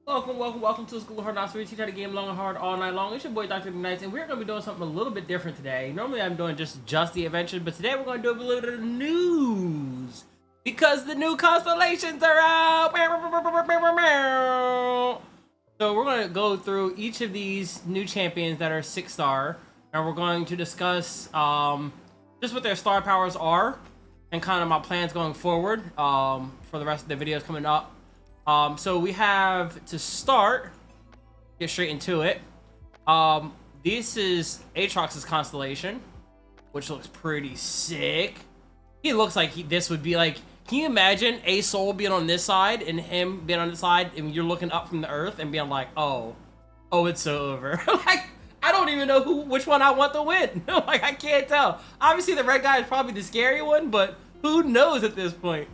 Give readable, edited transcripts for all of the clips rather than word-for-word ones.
Welcome to the School of Hard Knocks, where we teach how to game long and hard all night long. It's your boy Dr. Knights, and we're going to be doing something a little bit different today. Normally I'm doing just the adventures, but today we're going to do a little bit of news. Because the new Constellations are out! So we're going to go through each of these new champions that are 6-star, and we're going to discuss just what their star powers are, and kind of my plans going forward for the rest of the videos coming up. So we have to start, get straight into it. This is Aatrox's constellation, which looks pretty sick. He looks like this would be like, can you imagine a soul being on this side and him being on this side, and you're looking up from the earth and being like, oh, it's so over. Like, I don't even know which one I want to win. Like, I can't tell. Obviously, the red guy is probably the scary one, but who knows at this point?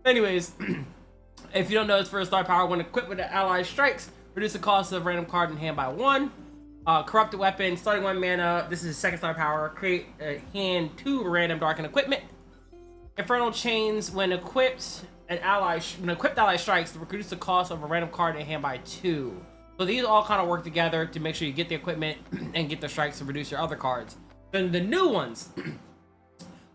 Anyways. If you don't know, it's first star power. When equipped with the ally strikes, reduce the cost of random card in hand by 1. Corrupted weapon, starting 1 mana. This is second star power. Create a hand 2 random darkened equipment. Infernal chains, when equipped ally strikes, reduce the cost of a random card in hand by 2. So these all kind of work together to make sure you get the equipment and get the strikes to reduce your other cards. Then the new ones,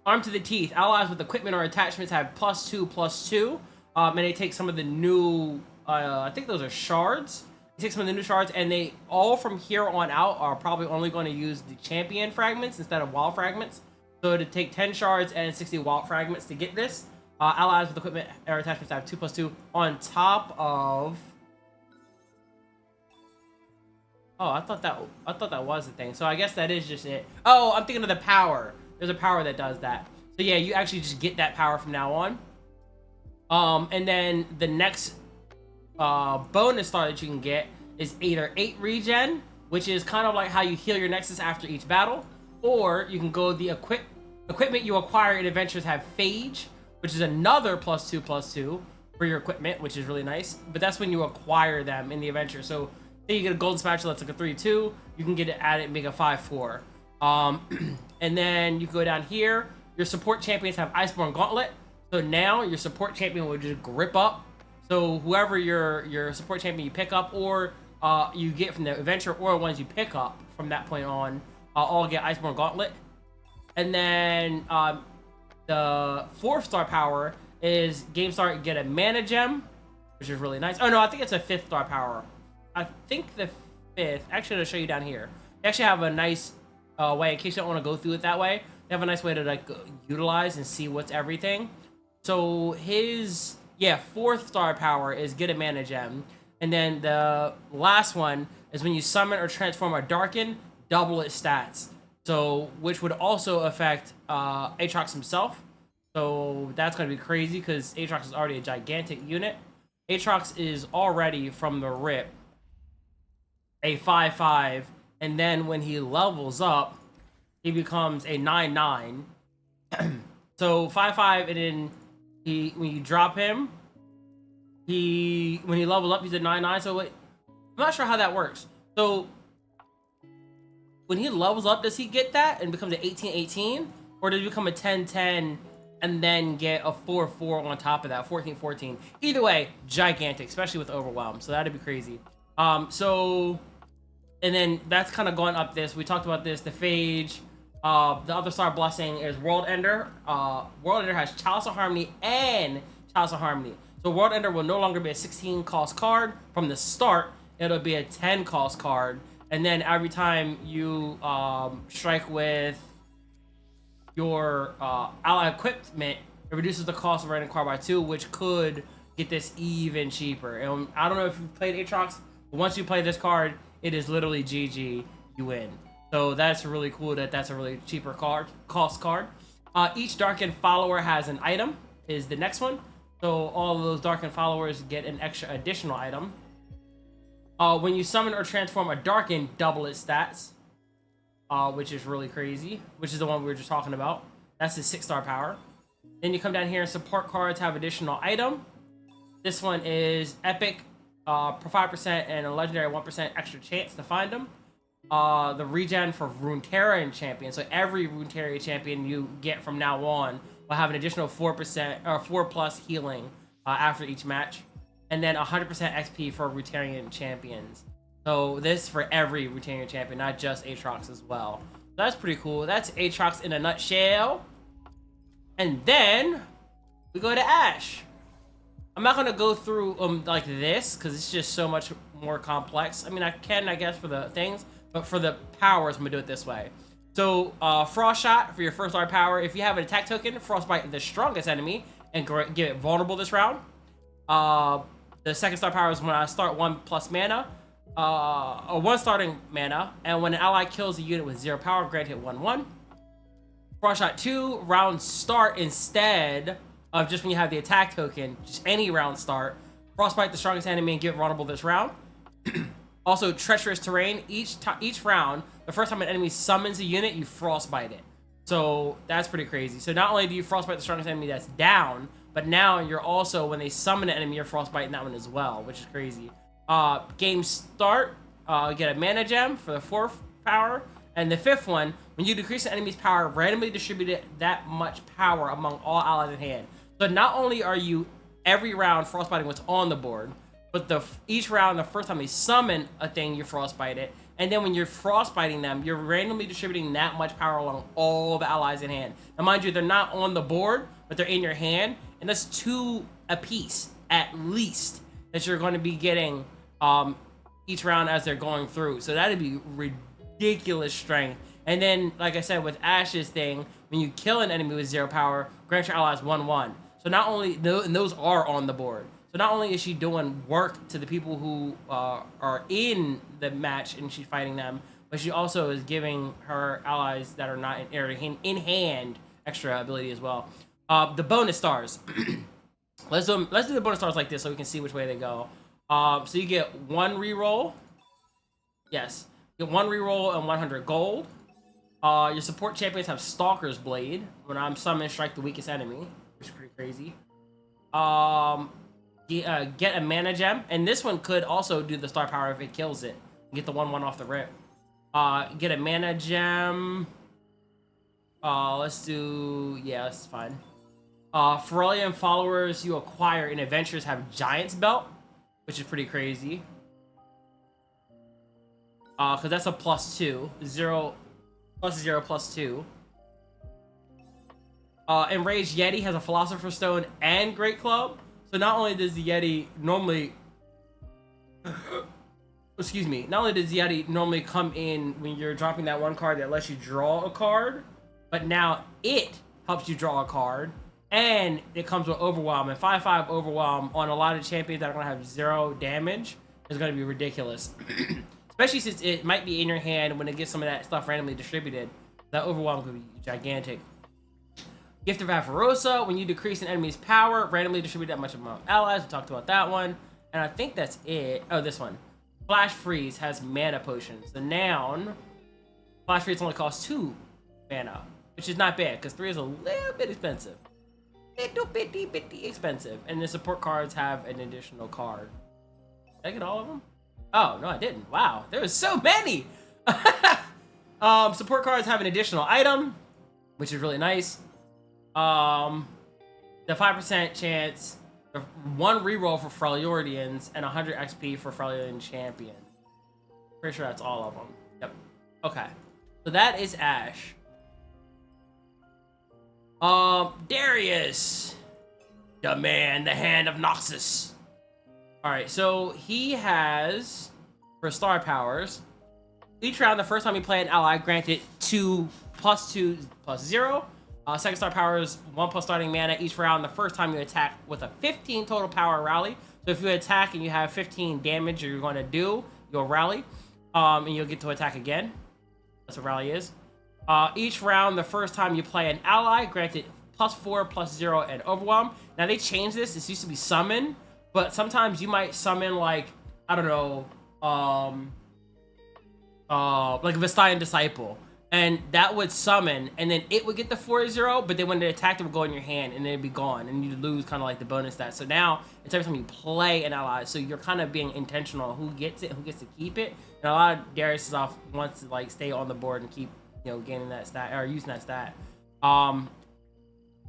Armed to the Teeth. Allies with equipment or attachments have +2/+2. And they take some of the new, I think those are shards. They take some of the new shards, and they all from here on out are probably only going to use the champion fragments instead of wild fragments. So to take 10 shards and 60 wild fragments to get this. Allies with equipment or attachments have 2/2 on top of. Oh, I thought that was the thing. So I guess that is just it. Oh, I'm thinking of the power. There's a power that does that. So yeah, you actually just get that power from now on. And then the next bonus star that you can get is either 8 regen, which is kind of like how you heal your nexus after each battle, or you can go the equipment you acquire in adventures have phage, which is another +2/+2 for your equipment, which is really nice. But that's when you acquire them in the adventure. So say you get a golden spatula that's like a 3/2, you can get it added and make a 5/4. And then you go down here. Your support champions have Iceborne Gauntlet. So now your support champion will just grip up. So whoever your support champion you pick up, or you get from the adventure, or ones you pick up from that point on, all get Iceborne Gauntlet. And then the 4th star power is game start, get a mana gem, which is really nice. Oh no, I think it's a 5th star power. I think the 5th. Actually, I'll show you down here. They actually have a nice way, in case you don't want to go through it that way. They have a nice way to like utilize and see what's everything. So his 4th star power is get a mana gem, and then the last one is when you summon or transform a darken, double its stats. So which would also affect Aatrox himself. So that's gonna be crazy because Aatrox is already a gigantic unit. Aatrox is already from the rip a 5/5, and then when he levels up, he becomes a 9/9. So 5/5, and then when you drop him, when he levels up, he's a 9/9. So I'm not sure how that works. So when he levels up, does he get that and becomes an 18/18, or does he become a 10/10 and then get a 4/4 on top of that, 14/14? Either way, gigantic, especially with overwhelm. So that'd be crazy. And then that's kind of going up this. We talked about this. The phage. The other star blessing is World Ender. World Ender has Chalice of Harmony and Chalice of Harmony. So World Ender will no longer be a 16 cost card from the start. It'll be a 10 cost card. And then every time you strike with your ally equipment, it reduces the cost of a random card by 2, which could get this even cheaper. And I don't know if you've played Aatrox, but once you play this card, it is literally GG. You win. So that's really cool that's a really cheaper cost card. Each Darkened follower has an item, is the next one. So all of those Darkened followers get an extra additional item. When you summon or transform a Darkened, double its stats, which is really crazy, which is the one we were just talking about. That's the 6-star power. Then you come down here and support cards have additional item. This one is Epic, for 5% and a Legendary 1% extra chance to find them. The regen for Runeterra champion. So every Runeterra champion you get from now on will have an additional 4% or 4+ healing after each match. and then 100% XP for Runeterra champions. So this for every Runeterra champion, not just Aatrox as well. So that's pretty cool. That's Aatrox in a nutshell. And then we go to Ashe. I'm not gonna go through like this because it's just so much more complex. I mean, I can, I guess, for the things, but for the powers, I'm gonna do it this way. So, Frost Shot for your first star power. If you have an attack token, Frostbite the strongest enemy and get it vulnerable this round. The second star power is when I start 1+ mana, or 1 starting mana, and when an ally kills a unit with 0 power, grant it 1/1. Frost Shot 2, round start instead of just when you have the attack token, just any round start. Frostbite the strongest enemy and get vulnerable this round. Also, Treacherous Terrain. Each round, the first time an enemy summons a unit, you Frostbite it. So that's pretty crazy. So not only do you Frostbite the strongest enemy that's down, but now you're also, when they summon an enemy, you're Frostbiting that one as well, which is crazy. Game start, get a mana gem for the 4th power. And the 5th one, when you decrease an enemy's power, randomly distribute that much power among all allies in hand. So not only are you every round frostbiting what's on the board, but each round, the first time they summon a thing, you frostbite it. And then when you're frostbiting them, you're randomly distributing that much power along all the allies in hand. Now mind you, they're not on the board, but they're in your hand. And that's 2 apiece, at least, that you're going to be getting each round as they're going through. So that'd be ridiculous strength. And then, like I said, with Ashe's thing, when you kill an enemy with 0 power, grant your allies 1/1. So not only, and those are on the board. So not only is she doing work to the people who are in the match and she's fighting them, but she also is giving her allies that are not in hand extra ability as well. The bonus stars. Let's do the bonus stars like this so we can see which way they go. So you get 1 reroll. Yes. You get 1 reroll and 100 gold. Your support champions have Stalker's Blade. When I'm summoned, strike the weakest enemy, which is pretty crazy. Get a mana gem, and this one could also do the star power if it kills it. Get the 1/1 off the rip. Get a mana gem. Let's do, yeah, that's fine. Ferelian followers you acquire in adventures have Giant's Belt, which is pretty crazy. Because that's a +2. 0 + 0 + 2. Enraged Yeti has a Philosopher's Stone and Great Club. So not only does the Yeti normally... excuse me. Not only does the Yeti normally come in when you're dropping that 1 card that lets you draw a card, but now it helps you draw a card. And it comes with Overwhelm. And 5/5 Overwhelm on a lot of champions that are going to have 0 damage is going to be ridiculous. Especially since it might be in your hand when it gets some of that stuff randomly distributed. That Overwhelm could be gigantic. Gift of Avarosa. When you decrease an enemy's power, randomly distribute that much among allies. We talked about that one. And I think that's it. Oh, this one. Flash Freeze has mana potions. The noun. Flash Freeze only costs 2 mana. Which is not bad, because 3 is a little bit expensive. Little bitty expensive. And the support cards have an additional card. Did I get all of them? Oh, no, I didn't. Wow, there was so many! Support cards have an additional item, which is really nice. The 5% chance, 1 reroll for Freljordians, and 100 XP for Freljordian Champion. Pretty sure that's all of them. Yep. Okay. So that is Ashe. Darius. The man, the hand of Noxus. Alright, so he has, for star powers, each round, the first time you play an ally, granted 2 + 2 + 0. Second star power is 1+ starting mana each round. The first time you attack with a 15 total power rally. So if you attack and you have 15 damage you're going to do, you'll rally. And you'll get to attack again. That's what rally is. Each round, the first time you play an ally, granted +4 + 0 and Overwhelm. Now they changed this. This used to be summon, but sometimes you might summon like, I don't know, like a Vestian Disciple. And that would summon, and then it would get the 4/0, but then when it attacked, it would go in your hand, and then it'd be gone, and you'd lose kind of like the bonus stat. So now, it's every time you play an ally, so you're kind of being intentional who gets it, who gets to keep it. And a lot of Darius wants to like stay on the board and keep, you know, gaining that stat, or using that stat.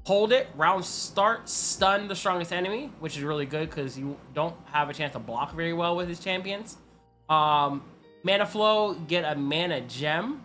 hold it, round start, stun the strongest enemy, which is really good because you don't have a chance to block very well with his champions. Mana flow, get a mana gem.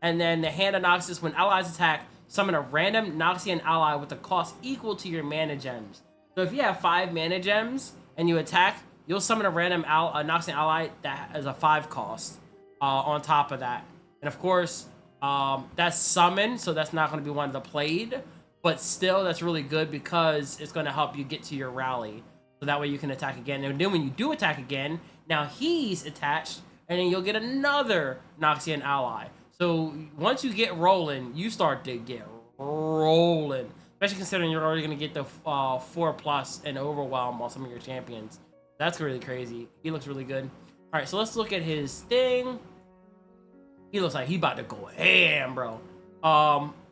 And then the Hand of Noxus, when allies attack, summon a random Noxian ally with a cost equal to your mana gems. So if you have 5 mana gems and you attack, you'll summon a random Noxian ally that has a 5 cost on top of that. And of course, that's summoned, so that's not going to be one of the played. But still, that's really good because it's going to help you get to your rally. So that way you can attack again. And then when you do attack again, now he's attached, and then you'll get another Noxian ally. So once you get rolling, you start to get rolling. Especially considering you're already going to get the 4+ and overwhelm on some of your champions. That's really crazy. He looks really good. All right, so let's look at his thing. He looks like he about to go ham, bro.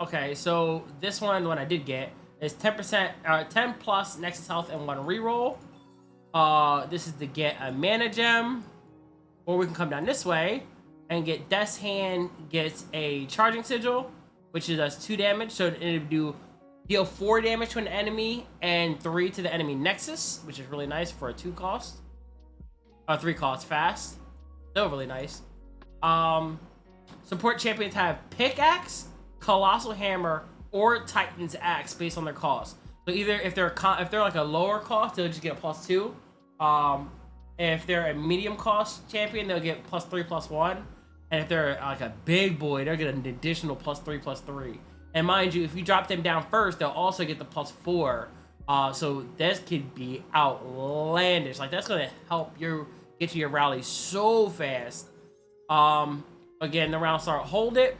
Okay, so this one I did get is 10%, 10+ Nexus health and 1 reroll. This is to get a mana gem, or we can come down this way and get Death's Hand gets a charging sigil, which does 2 damage. So it'll deal 4 damage to an enemy and 3 to the enemy Nexus, which is really nice for a 2 cost. 3 cost fast. Still really nice. Support champions have Pickaxe, Colossal Hammer, or Titan's Axe based on their cost. So either if they're like a lower cost, they'll just get a +2. If they're a medium cost champion, they'll get +3, +1. And if they're like a big boy, they'll get an additional +3, +3. And mind you, if you drop them down first, they'll also get the +4. So this could be outlandish. Like, that's gonna help you get to your rally so fast. Again, the round start, hold it.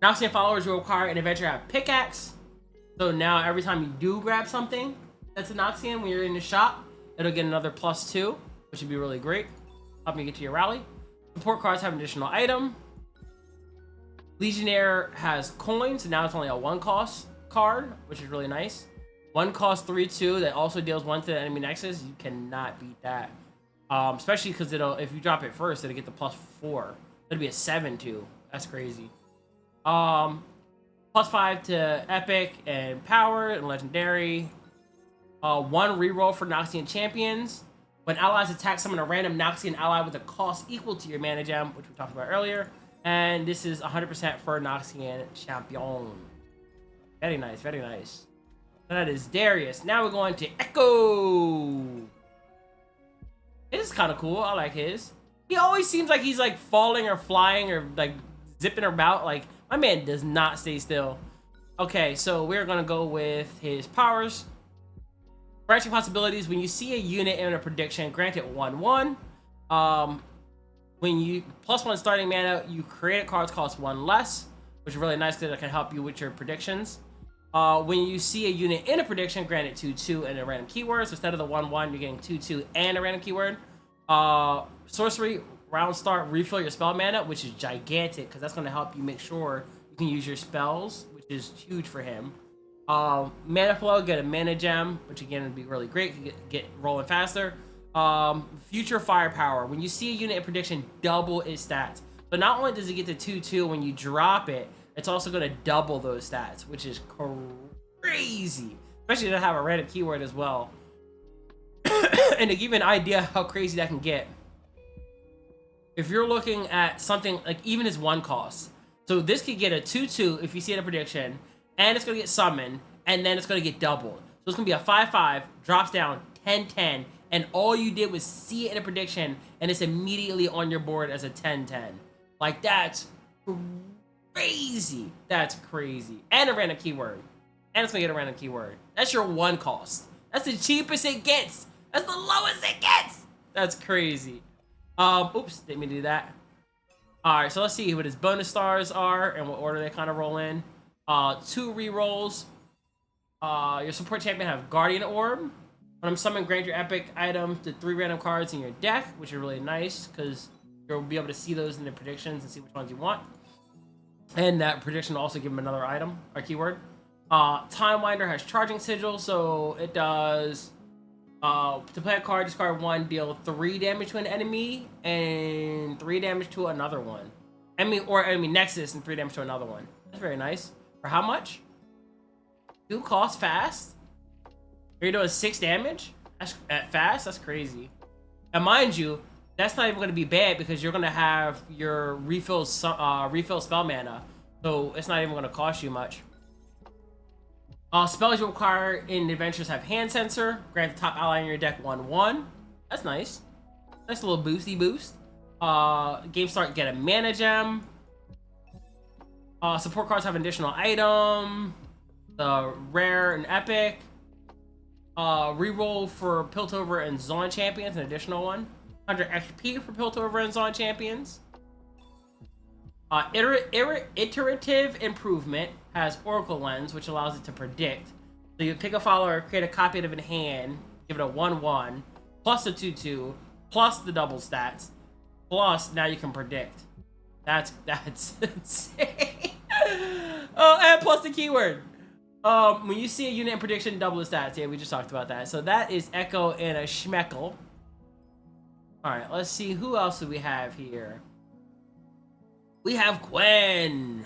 Noxian followers will require an adventure to have Pickaxe. So now every time you do grab something that's a Noxian when you're in the shop, it'll get another +2, which would be really great. Help you get to your rally. Support cards have an additional item. Legionnaire has coins, so now it's only a 1 cost card, which is really nice. 1 cost 3/2 that also deals 1 to the enemy Nexus. You cannot beat that. Especially because if you drop it first, it'll get the +4. It'll be a 7/2. That's crazy. +5 to epic and power and legendary. 1 reroll for Noxian champions. When allies attack, summon a random Noxian ally with a cost equal to your mana gem, which we talked about earlier. And this is 100% for Noxian champion. Very nice, very nice. That is Darius. Now we're going to Echo. His is kind of cool. I like his. He always seems like he's like falling or flying or like zipping about. Like, my man does not stay still. Okay, so we're going to go with his powers. Branching possibilities. When you see a unit in a prediction, grant it 1/1. When you +1 starting mana, you create cards cost 1 less, which is really nice because it can help you with your predictions. When you see a unit in a prediction, grant it 2/2 and a random keyword. So instead of the 1/1, you're getting 2/2 and a random keyword. Sorcery, round start, refill your spell mana, which is gigantic because that's going to help you make sure you can use your spells, which is huge for him. Mana flow, get a mana gem, which again would be really great. You get rolling faster. Future firepower. When you see a unit in prediction, double its stats. So not only does it get to 2/2 when you drop it, it's also going to double those stats, which is crazy. Especially to have a random keyword as well. And to give you an idea how crazy that can get, if you're looking at something like even as 1 cost. So this could get a 2/2 if you see it in a prediction, and it's going to get summoned, and then it's going to get doubled. So it's going to be a 5/5, drops down 10/10, and all you did was see it in a prediction, and it's immediately on your board as a 10/10. Like, that's crazy. That's crazy. And a random keyword. And it's going to get a random keyword. That's your 1 cost. That's the cheapest it gets. That's the lowest it gets. That's crazy. Oops, didn't mean to do that. Alright, so let's see what his bonus stars are and what order they kind of roll in. 2 rerolls. Your support champion have Guardian Orb. When I'm summoning, grant your epic item to 3 random cards in your deck, which is really nice because you'll be able to see those in the predictions and see which ones you want. And that prediction will also give him another item or keyword. Time Winder has Charging Sigil, so it does to play a card, discard 1, deal 3 damage to an enemy and 3 damage to another one. Enemy Nexus and 3 damage to another one. That's very nice. For how much? 2 cost fast? You're doing 6 damage? That's at fast? That's crazy. And mind you, that's not even going to be bad because you're going to have your refill spell mana. So it's not even going to cost you much. Spells you require in adventures have hand sensor. Grant the top ally in your deck 1/1. That's nice. Nice little boosty boost. Game start, get a mana gem. Support cards have an additional item. The rare and epic. Reroll for Piltover and Zaun champions, an additional one. 100 XP for Piltover and Zaun champions. Iterative improvement has Oracle Lens, which allows it to predict. So you pick a follower, create a copy of it in hand, give it a 1/1, plus the 2/2, plus the double stats, plus now you can predict. That's insane. Oh, and plus the keyword. When you see a unit in prediction, double the stats. Yeah, we just talked about that. So that is Echo and a Schmeckle. Alright, let's see who else do we have here. We have Gwen.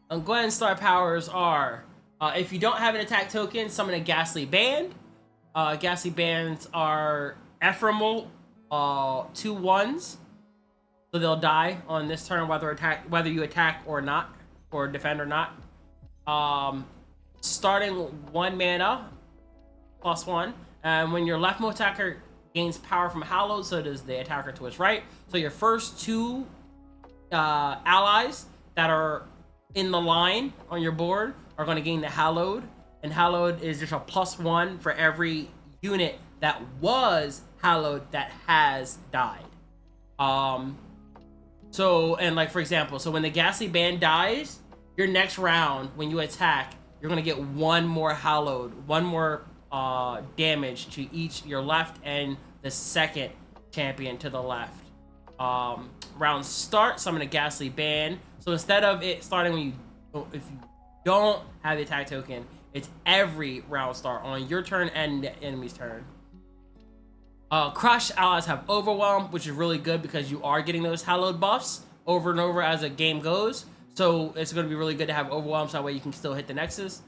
And Gwen's star powers are, if you don't have an attack token, summon a Ghastly Band. Ghastly Bands are ephemeral 2/1s. So they'll die on this turn whether you attack or not, or defend or not. Starting 1 mana, +1. And when your leftmost attacker gains power from Hallowed, so does the attacker to its right. So your first 2 allies that are in the line on your board are going to gain the Hallowed. And Hallowed is just a +1 for every unit that was Hallowed that has died. So, and like, for example, so when the Ghastly Band dies, your next round, when you attack, you're going to get 1 more Hallowed, 1 more damage to each your left and the second champion to the left. Round start, summon a Ghastly Band. So instead of it starting when if you don't have the attack token, it's every round start on your turn and the enemy's turn. Crush allies have Overwhelm, which is really good because you are getting those Hallowed buffs over and over as the game goes. So it's going to be really good to have Overwhelm, so that way you can still hit the Nexus.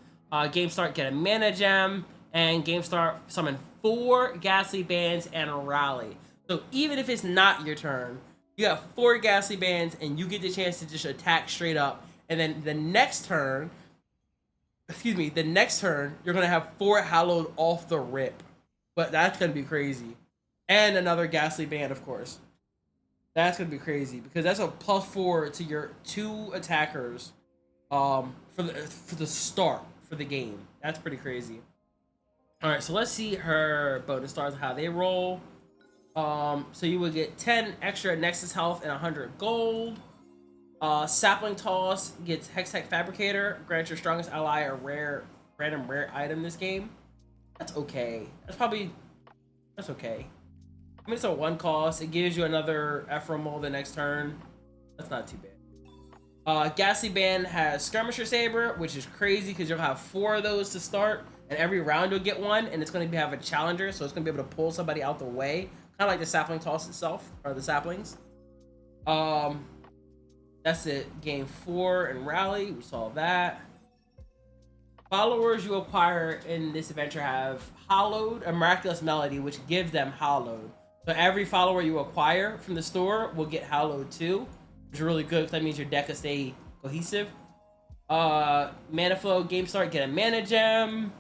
Game start, get a mana gem, and game start, summon 4 Ghastly Bands and a Rally. So even if it's not your turn, you have 4 Ghastly Bands and you get the chance to just attack straight up. And then the next turn, you're going to have 4 Hallowed off the rip. But that's going to be crazy. And another Ghastly Band, of course. That's going to be crazy because that's a +4 to your 2 attackers for the start for the game. That's pretty crazy. All right, so let's see her bonus stars, how they roll. So you would get 10 extra Nexus health and 100 gold. Sapling Toss gets Hextech Fabricator. Grants your strongest ally a random rare item this game. That's okay. That's okay. I mean, it's a 1 cost. It gives you another ephemeral the next turn. That's not too bad. Ghastly Band has Skirmisher Saber, which is crazy because you'll have 4 of those to start, and every round you'll get 1, and it's going to have a challenger, so it's going to be able to pull somebody out the way, kind of like the Sapling Toss itself, or the Saplings. That's it. Game 4 and Rally, we saw that. Followers you acquire in this adventure have Hallowed, a Miraculous Melody, which gives them Hallowed. So every follower you acquire from the store will get Hallowed too, which is really good because that means your deck will stay cohesive. Mana Flow, game start, get a mana gem.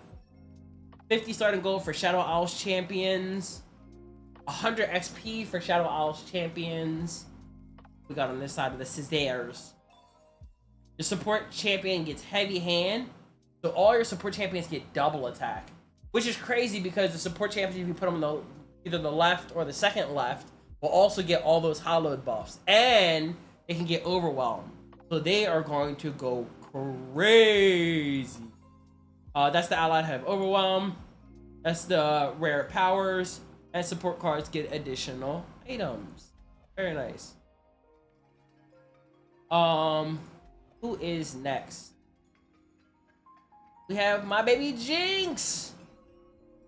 50 starting gold for Shadow Owls champions. 100 XP for Shadow Owls champions. We got on this side of the scissors. Your support champion gets Heavy Hand. So all your support champions get double attack, which is crazy because the support champions, if you put them on either the left or the second left, will also get all those Hallowed buffs, and they can get Overwhelmed. So they are going to go crazy. That's the allied have Overwhelm. That's the rare powers, and support cards get additional items. Very nice. Who is next? We have my baby Jinx.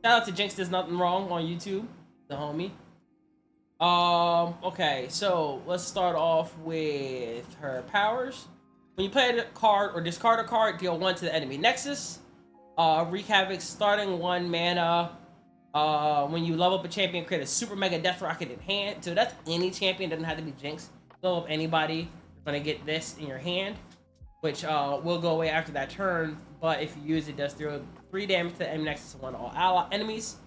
Shout out to Jinx Does Nothing Wrong on YouTube, the homie. Okay, so let's start off with her powers. When you play a card or discard a card, deal 1 to the enemy nexus. Wreak Havoc starting 1 mana. When you level up a champion, create a super mega death rocket in hand. So that's any champion, doesn't have to be Jinx. Level up anybody, you're gonna get this in your hand, which will go away after that turn. But if you use it, does 3 damage to the enemy nexus to 1 all enemies.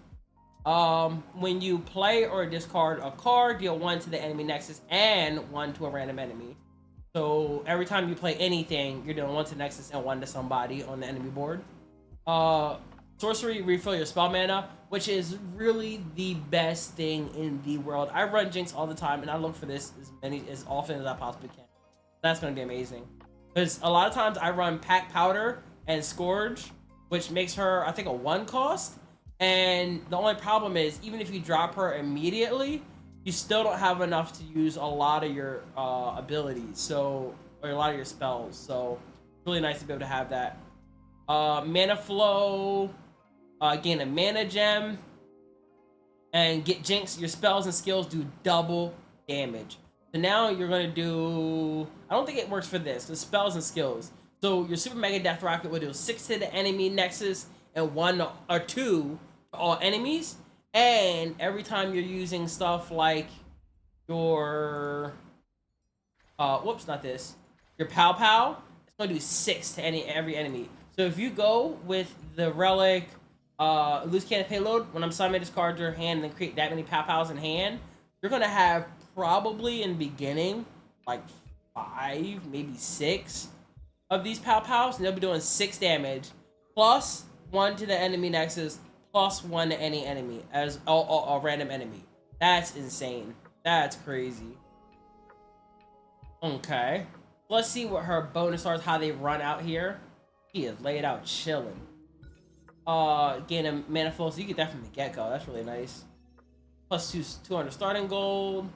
When you play or discard a card, deal 1 to the enemy nexus and 1 to a random enemy. So every time you play anything, you're doing 1 to nexus and 1 to somebody on the enemy board. Sorcery, refill your spell mana, which is really the best thing in the world. I run Jinx all the time, and I look for this as often as I possibly can. That's gonna be amazing. Because a lot of times I run Pack Powder and Scourge, which makes her, I think, a 1 cost. And the only problem is, even if you drop her immediately, you still don't have enough to use a lot of your abilities, or a lot of your spells. So it's really nice to be able to have that. Mana Flow, gain a mana gem, and get Jinx. Your spells and skills do double damage. So now you're gonna do, I don't think it works for this, because spells and skills. So your super mega death rocket will do 6 to the enemy nexus and 1 or 2 to all enemies. And every time you're using stuff like your whoops, not this, your Pow Pow, it's gonna do 6 to every enemy. So if you go with the relic loose cannon payload, when I'm summoning, discard your hand and then create that many Pow Pows in hand, you're gonna have probably in the beginning like 5, maybe 6 of these Pow Pows, and they'll be doing 6 damage plus 1 to the enemy nexus plus 1 to any enemy as a random enemy. That's insane. That's crazy. Okay, let's see what her bonus are, how they run out here. He is laid out chilling. Gain a mana flow, so you get that from the get-go. That's really nice. Plus 200 starting gold.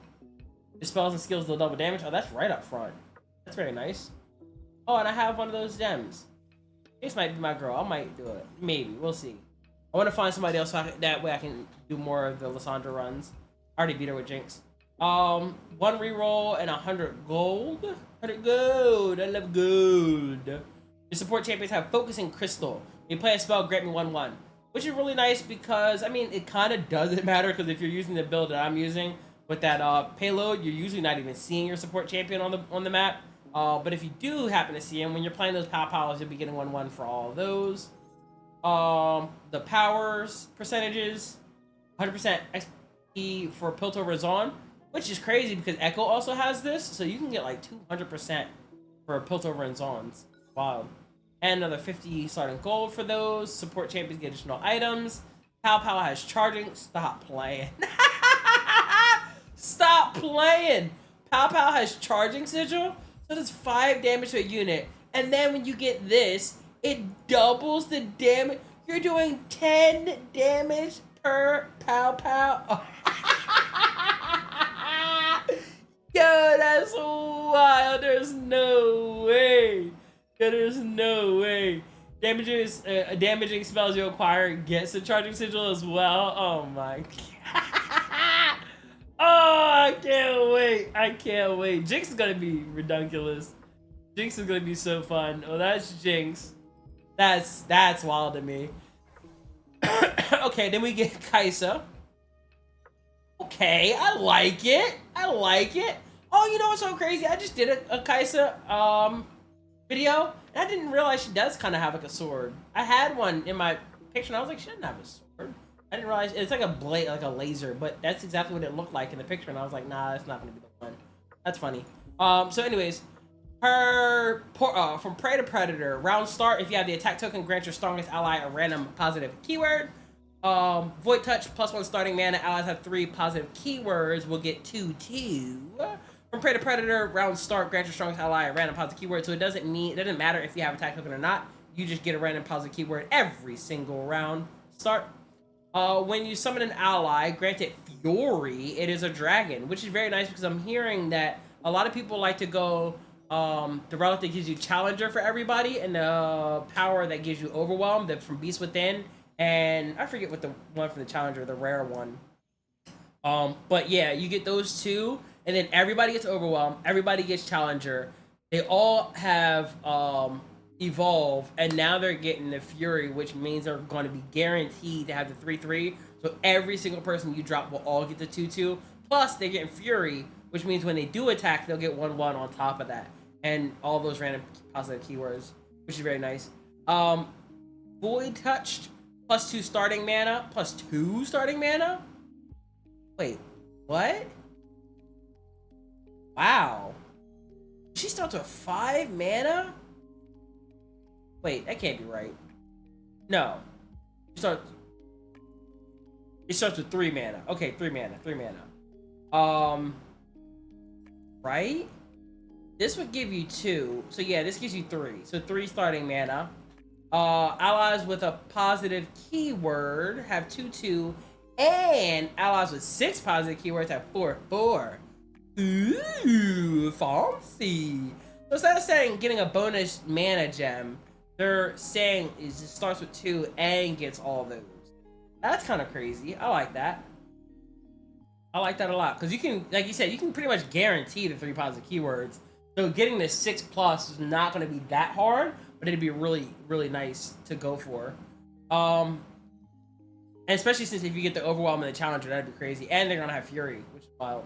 Your spells and skills deal double damage. Oh, that's right up front. That's very nice. Oh, and I have one of those gems. This might be my girl. I might do it. Maybe. We'll see. I want to find somebody else so that way I can do more of the Lysandra runs. I already beat her with Jinx. 1 reroll and 100 gold. 100 gold. I love gold. Your support champions have Focusing Crystal. You play a spell, grant me 1/1. Which is really nice because, I mean, it kind of doesn't matter because if you're using the build that I'm using with that payload, you're usually not even seeing your support champion on the map. But if you do happen to see him, when you're playing those Pow Pows, you'll be getting 1/1 for all of those. The powers percentages, 100% XP for Piltover Zon, which is crazy because Echo also has this, so you can get like 200% for Piltover and Zons. Wild. And another 50 starting gold for those. Support champions get additional items. Pow Pow has charging. Stop playing. Stop playing. Pow Pow has charging sigil, so that's 5 damage to a unit. And then when you get this, it doubles the damage. You're doing 10 damage per Pow Pow. Yo, that's wild. There's no way. There's no way. Damaging spells you acquire gets a charging sigil as well. Oh my god. Oh, I can't wait. I can't wait. Jinx is gonna be ridiculous. Jinx is gonna be so fun. Oh, that's Jinx. That's wild to me. Okay, then we get Kaisa. Okay, I like it. I like it. Oh, you know what's so crazy? I just did a Kaisa video, and I didn't realize she does kind of have like a sword. I had one in my picture, and I was like, she doesn't have a sword. I didn't realize it's like a blade, like a laser, but that's exactly what it looked like in the picture, and I was like, nah, that's not gonna be the one. That's funny. So anyways, her from Prey to Predator, round start, if you have the attack token, grant your strongest ally a random positive keyword. Void Touch, +1 starting mana, allies have 3 positive keywords, will get 2/2. From Prey to Predator, round start, grant your strongest ally a random positive keyword, so it doesn't matter if you have attack token or not, you just get a random positive keyword every single round start. When you summon an ally, grant it Fury, it is a dragon, which is very nice because I'm hearing that a lot of people like to go the relic that gives you Challenger for everybody, and the power that gives you Overwhelm, from Beast Within, and I forget what the one for the Challenger, the rare one. But yeah, you get those two, and then everybody gets Overwhelm, everybody gets Challenger. They all have evolve, and now they're getting the Fury, which means they're going to be guaranteed to have the 3/3. So every single person you drop will all get the 2/2. Plus, they're getting Fury, which means when they do attack, they'll get 1/1 on top of that, and all those random positive keywords, which is very nice. Void touched, +2 starting mana, +2 starting mana. Wait, what? Wow. She starts with 5 mana? Wait, that can't be right. No. It starts with 3 mana. Okay, 3 mana, 3 mana. Right? This would give you 2. So yeah, this gives you 3. So 3 starting mana. Allies with a positive keyword have 2/2, and allies with 6 positive keywords have 4/4. Ooh, fancy. So instead of saying getting a bonus mana gem, they're saying it just starts with 2 and gets all those. That's kind of crazy. I like that. I like that a lot, because you can, like you said, you can pretty much guarantee the 3 positive keywords. So getting this 6+ is not going to be that hard, but it'd be really, really nice to go for. And especially since if you get the overwhelm and the challenger, that'd be crazy. And they're gonna have Fury, which is wild.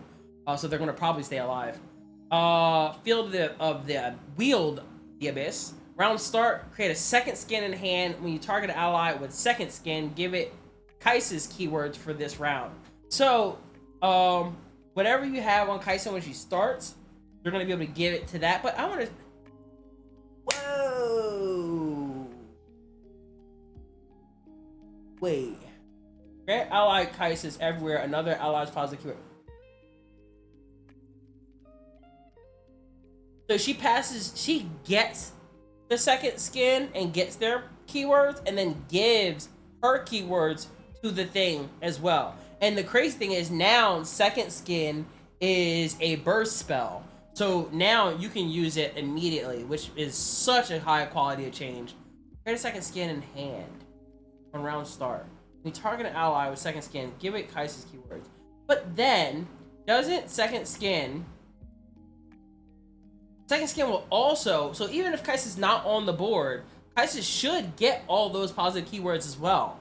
So they're gonna probably stay alive. Field of the Wield the Abyss. Round start, create a second skin in hand. When you target an ally with second skin, give it Kai'Sa's keywords for this round. So, whatever you have on Kai'Sa when she starts, you're gonna be able to give it to that. But I wanna... Whoa! Wait. Grant ally Kai'Sa's everywhere. Another ally's positive keyword. So she gets the second skin and gets their keywords, and then gives her keywords to the thing as well. And the crazy thing is now second skin is a burst spell. So now you can use it immediately, which is such a high quality of change. Create a second skin in hand on round start. When you target an ally with second skin, give it Kai'Sa's keywords. But then, doesn't second skin will also, so even if Kai'Sa's not on the board, Kai'Sa should get all those positive keywords as well.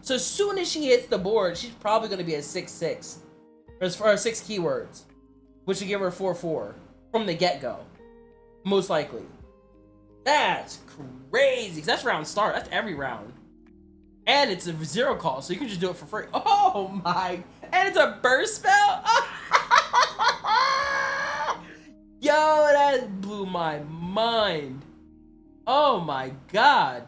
So as soon as she hits the board, she's probably going to be a 6/6. Or 6 keywords. Which would give her 4/4 from the get-go. Most likely. That's crazy. That's round start. That's every round. And it's a 0 cost, so you can just do it for free. Oh my. And it's a burst spell? Yo, that blew my mind. Oh my god.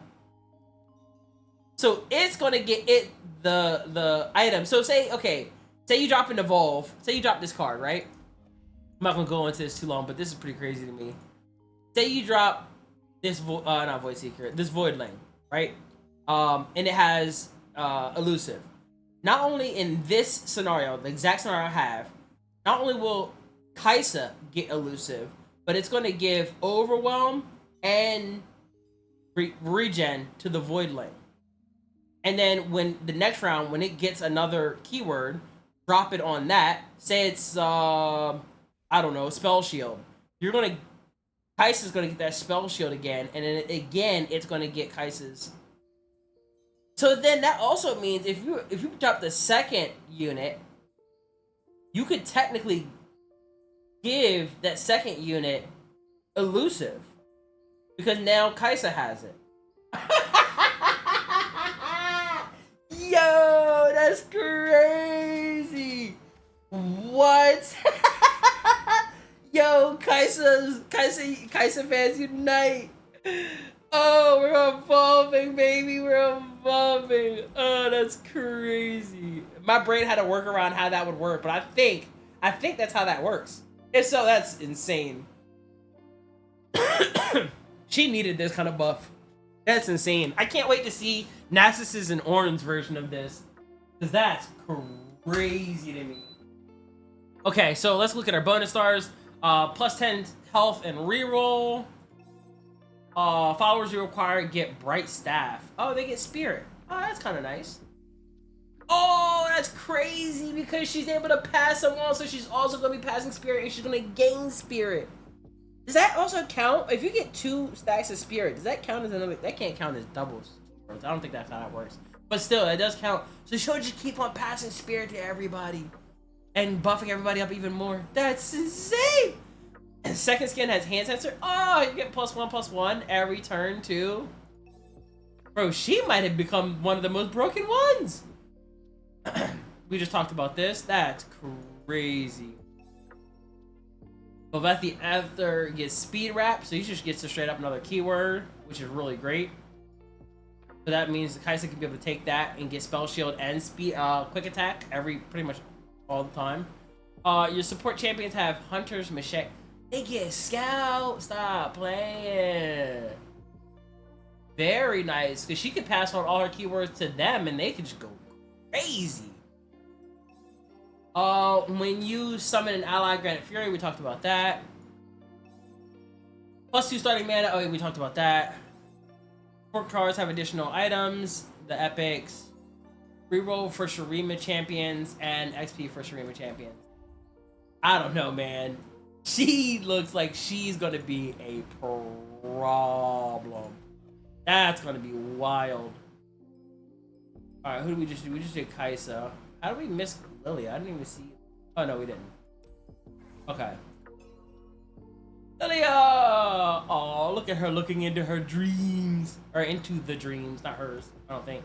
So it's gonna get it the item. So say you drop an evolve. Say you drop this card, right? I'm not gonna go into this too long, but this is pretty crazy to me. Say you drop this not Void Seeker, this Voidling, right? And it has elusive. Not only in this scenario, the exact scenario I have, not only will Kai'Sa get elusive, but it's going to give overwhelm and regen to the Voidling. And then when the next round, when it gets another keyword, drop it on that. Say it's I don't know, spell shield. Kai'Sa's gonna get that spell shield again, and then again it's gonna get Kai'Sa's. So then that also means if you drop the second unit, you could technically give that second unit elusive, because now Kai'Sa has it. Yo, that's crazy. What? Yo, Kai'Sa fans unite. Oh, we're evolving, baby. We're evolving. Oh, that's crazy. My brain had to work around how that would work, but I think that's how that works. If so, that's insane. She needed this kind of buff. That's insane. I can't wait to see Nasus's and Orin's version of this, because that's crazy to me. Okay, so let's look at our bonus stars. Plus 10 health and reroll. Followers you require get Bright Staff. Oh, they get Spirit. Oh, that's kind of nice. Oh, that's crazy, because she's able to pass someone, so she's also going to be passing Spirit, and she's going to gain Spirit. Does that also count if you get 2 stacks of spirit? Does that count as another? That can't count as doubles. I don't think that's how that works. But still, it does count. So she'll just keep on passing spirit to everybody and buffing everybody up even more. That's insane. And second skin has hand sensor. Oh, you get +1/+1 every turn too. Bro, she might have become one of the most broken ones. We just talked about this. That's crazy. So that's the after gets speed wrap, so he just gets to straight up another keyword, which is really great. So that means Kaisa can be able to take that and get spell shield and speed quick attack pretty much all the time. Your support champions have hunters, machete. They get scout. Stop playing. Very nice, because she could pass on all her keywords to them and they could just go crazy. When you summon an ally, Granite Fury, we talked about that. +2 starting mana, oh yeah, we talked about that. Support cards have additional items, the epics, reroll for Shurima champions, and XP for Shurima champions. I don't know, man. She looks like she's gonna be a problem. That's gonna be wild. Alright, who did we just do? We just did Kaisa. How did we miss Lilia? I didn't even see. Oh no, we didn't. Okay. Lilia! Oh, look at her looking into her dreams. Or into the dreams, not hers. I don't think.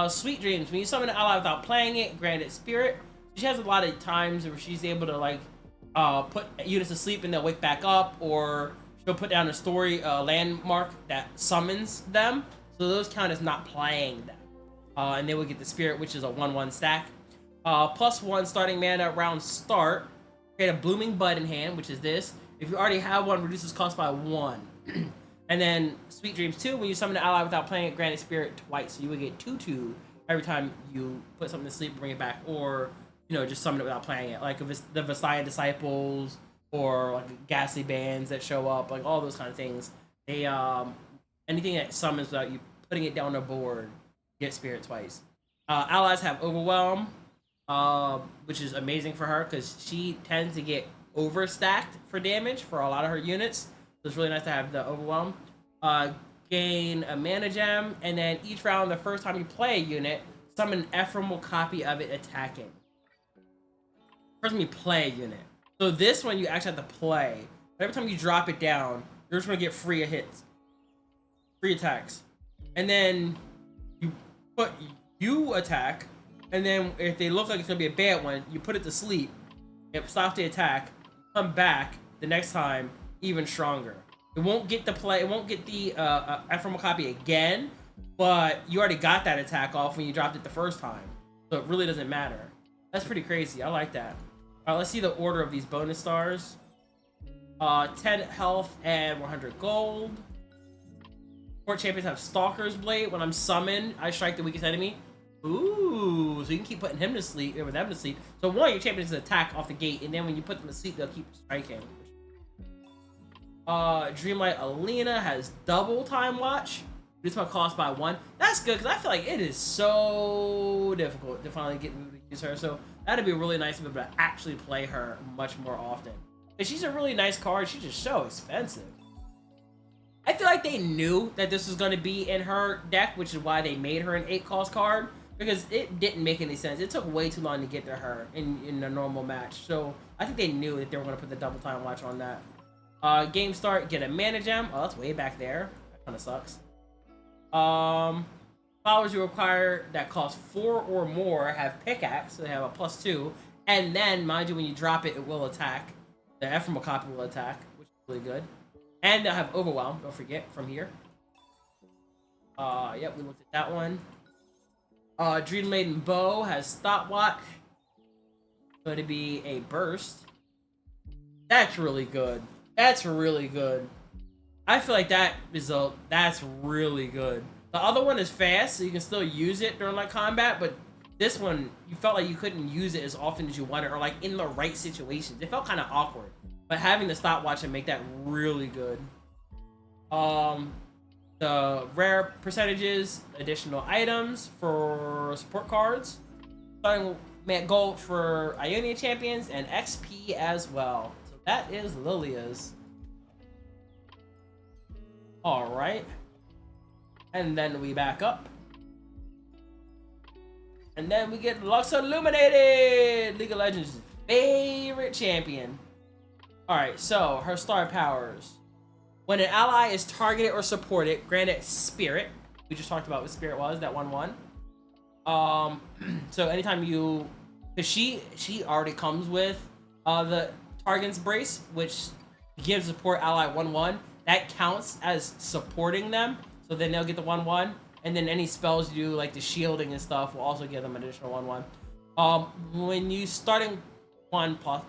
Sweet Dreams. When you summon an ally without playing it, granted spirit. She has a lot of times where she's able to like put units to sleep and they'll wake back up, or she'll put down a story landmark that summons them. So those count as not playing them. And they will get the spirit, which is a 1/1 stack. +1 starting mana round start. Create a blooming bud in hand, which is this. If you already have one, reduces cost by 1. And then Sweet Dreams 2, when you summon an ally without playing it, granted spirit twice. So you would get 2/2 every time you put something to sleep and bring it back, or you know, just summon it without playing it. Like if it's the Versailles Disciples or like ghastly bands that show up, like all those kind of things. They anything that summons without you putting it down the board, get spirit twice. Allies have Overwhelm, which is amazing for her because she tends to get overstacked for damage for a lot of her units. So it's really nice to have the Overwhelm. Gain a mana gem, and then each round, the first time you play a unit, summon an ephemeral copy of it attacking. First time you play a unit. So this one you actually have to play. Every time you drop it down, you're just gonna get free hits, free attacks, and then you attack, and then if they look like it's gonna be a bad one, you put it to sleep. It stops the attack. Come back the next time even stronger. It won't get the play. It won't get the ephemeral copy again, but you already got that attack off when you dropped it the first time, so it really doesn't matter. That's pretty crazy. I like that. All right, let's see the order of these bonus stars. 10 health and 100 gold. Support champions have Stalker's Blade. When I'm summoned, I strike the weakest enemy. Ooh, so you can keep putting him to sleep, or them to sleep. So one of your champions attack off the gate, and then when you put them to sleep, they'll keep striking. Dreamlight Alina has double time watch. Reduce my cost by 1. That's good, because I feel like it is so difficult to finally get to use her. So that'd be really nice to be able to actually play her much more often. And she's a really nice card. She's just so expensive. I feel like they knew that this was going to be in her deck, which is why they made her an 8-cost card, because it didn't make any sense. It took way too long to get to her in a normal match. So I think they knew that they were going to put the double time watch on that. Game start, get a mana gem. Oh, that's way back there. That kind of sucks. Powers you require that cost 4 or more have pickaxe, so they have a +2. And then, mind you, when you drop it, it will attack. The ephemeral copy will attack, which is really good. And they'll have Overwhelm, don't forget, from here. Yep, we looked at that one. Dream Maiden Bow has Stopwatch. Going to be a burst. That's really good. That's really good. I feel like that's really good. The other one is fast, so you can still use it during like combat, but this one, you felt like you couldn't use it as often as you wanted, or like in the right situations. It felt kind of awkward. But having the stopwatch and make that really good. The rare percentages, additional items for support cards. Starting with gold for Ionian champions and XP as well. So that is Lilia's. All right. And then we back up. And then we get Lux Illuminated! League of Legends' favorite champion. Alright, so her star powers. When an ally is targeted or supported, granted Spirit. We just talked about what Spirit was, that 1/1. So anytime you... Because she already comes with the Target's Brace, which gives support ally 1/1. That counts as supporting them. So then they'll get the 1/1. And then any spells you do, like the shielding and stuff, will also give them additional 1/1. When you starting 1+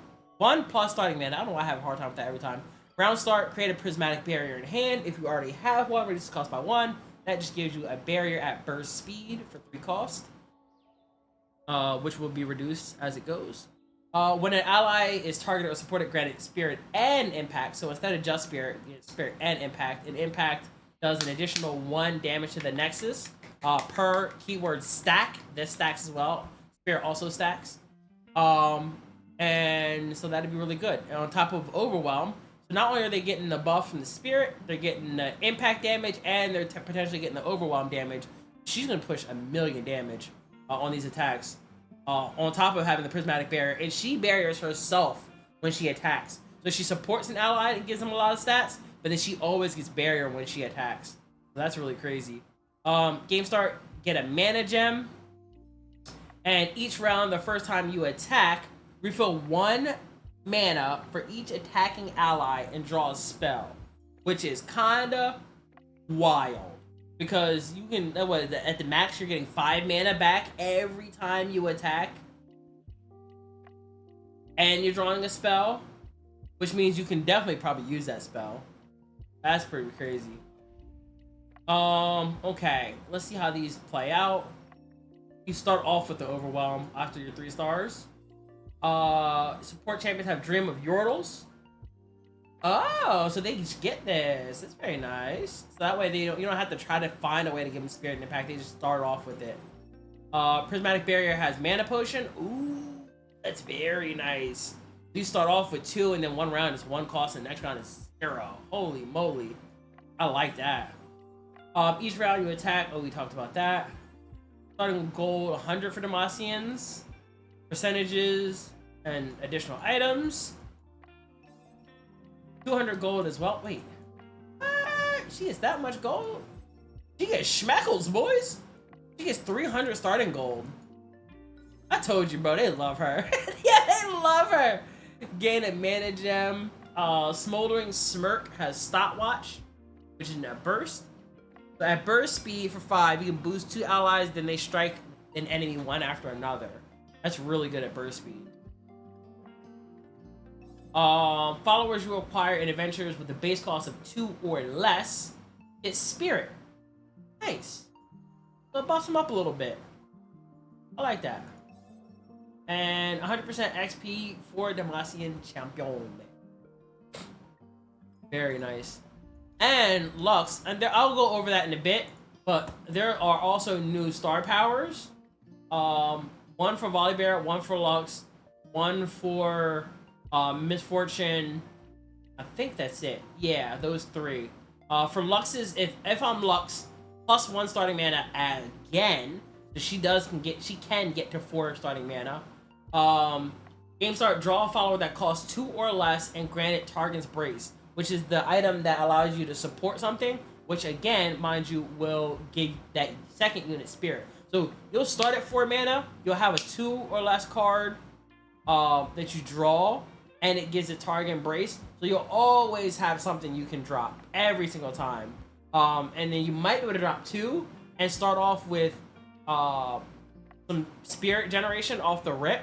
starting mana, I don't know why I have a hard time with that every time. Round start, create a prismatic barrier in hand. If you already have one, reduce cost by 1. That just gives you a barrier at burst speed for 3 cost, which will be reduced as it goes. When an ally is targeted or supported, granted Spirit and Impact. So instead of just Spirit, you get Spirit and Impact. And Impact does an additional 1 damage to the Nexus per keyword stack. This stacks as well. Spirit also stacks. And so that'd be really good. And on top of Overwhelm, so not only are they getting the buff from the Spirit, they're getting the Impact damage, and they're potentially getting the Overwhelm damage. She's going to push 1,000,000 damage on these attacks. On top of having the Prismatic Barrier. And she barriers herself when she attacks. So she supports an ally and gives them a lot of stats, but then she always gets barrier when she attacks. So that's really crazy. Game start, get a mana gem. And each round, the first time you attack, refill 1 mana for each attacking ally and draw a spell. Which is kinda wild. Because you can, at the max, you're getting 5 mana back every time you attack. And you're drawing a spell. Which means you can definitely probably use that spell. That's pretty crazy. Okay. Let's see how these play out. You start off with the Overwhelm after your 3 stars. Support champions have Dream of Yordles. Oh, so they just get this. That's very nice. So that way you don't have to try to find a way to give them Spirit and Impact. They just start off with it. Prismatic Barrier has Mana Potion. Ooh, that's very nice. You start off with 2, and then 1 round is 1 cost, and the next round is 0. Holy moly. I like that. Each round you attack. Oh, we talked about that. Starting with gold, 100 for Demacians. Percentages and additional items. 200 gold as well. Wait. She gets that much gold? She gets schmackles, boys. She gets 300 starting gold. I told you, bro. They love her. Yeah, they love her. Gain a mana gem. Smoldering Smirk has Stopwatch, which is a burst. So at burst speed for 5, you can boost 2 allies, then they strike an enemy one after another. That's really good at burst speed. Followers you acquire in adventures with the base cost of 2 or less. It's Spirit. Nice. So it buffs them up a little bit. I like that. And 100% XP for Demacian Champion. Very nice. And Lux, and I'll go over that in a bit, but there are also new star powers. 1 for Volibear, 1 for Lux, 1 for Misfortune. I think that's it. Yeah, those 3. For Lux's, if I'm Lux, plus 1 starting mana again, so she can get to 4 starting mana. Game start, draw a follower that costs 2 or less and grant it Target's Brace, which is the item that allows you to support something, which again, mind you, will give that second unit Spirit. So you'll start at 4 mana, you'll have a 2 or less card that you draw, and it gives it Target Brace. So you'll always have something you can drop every single time. And then you might be able to drop 2 and start off with some Spirit generation off the rip,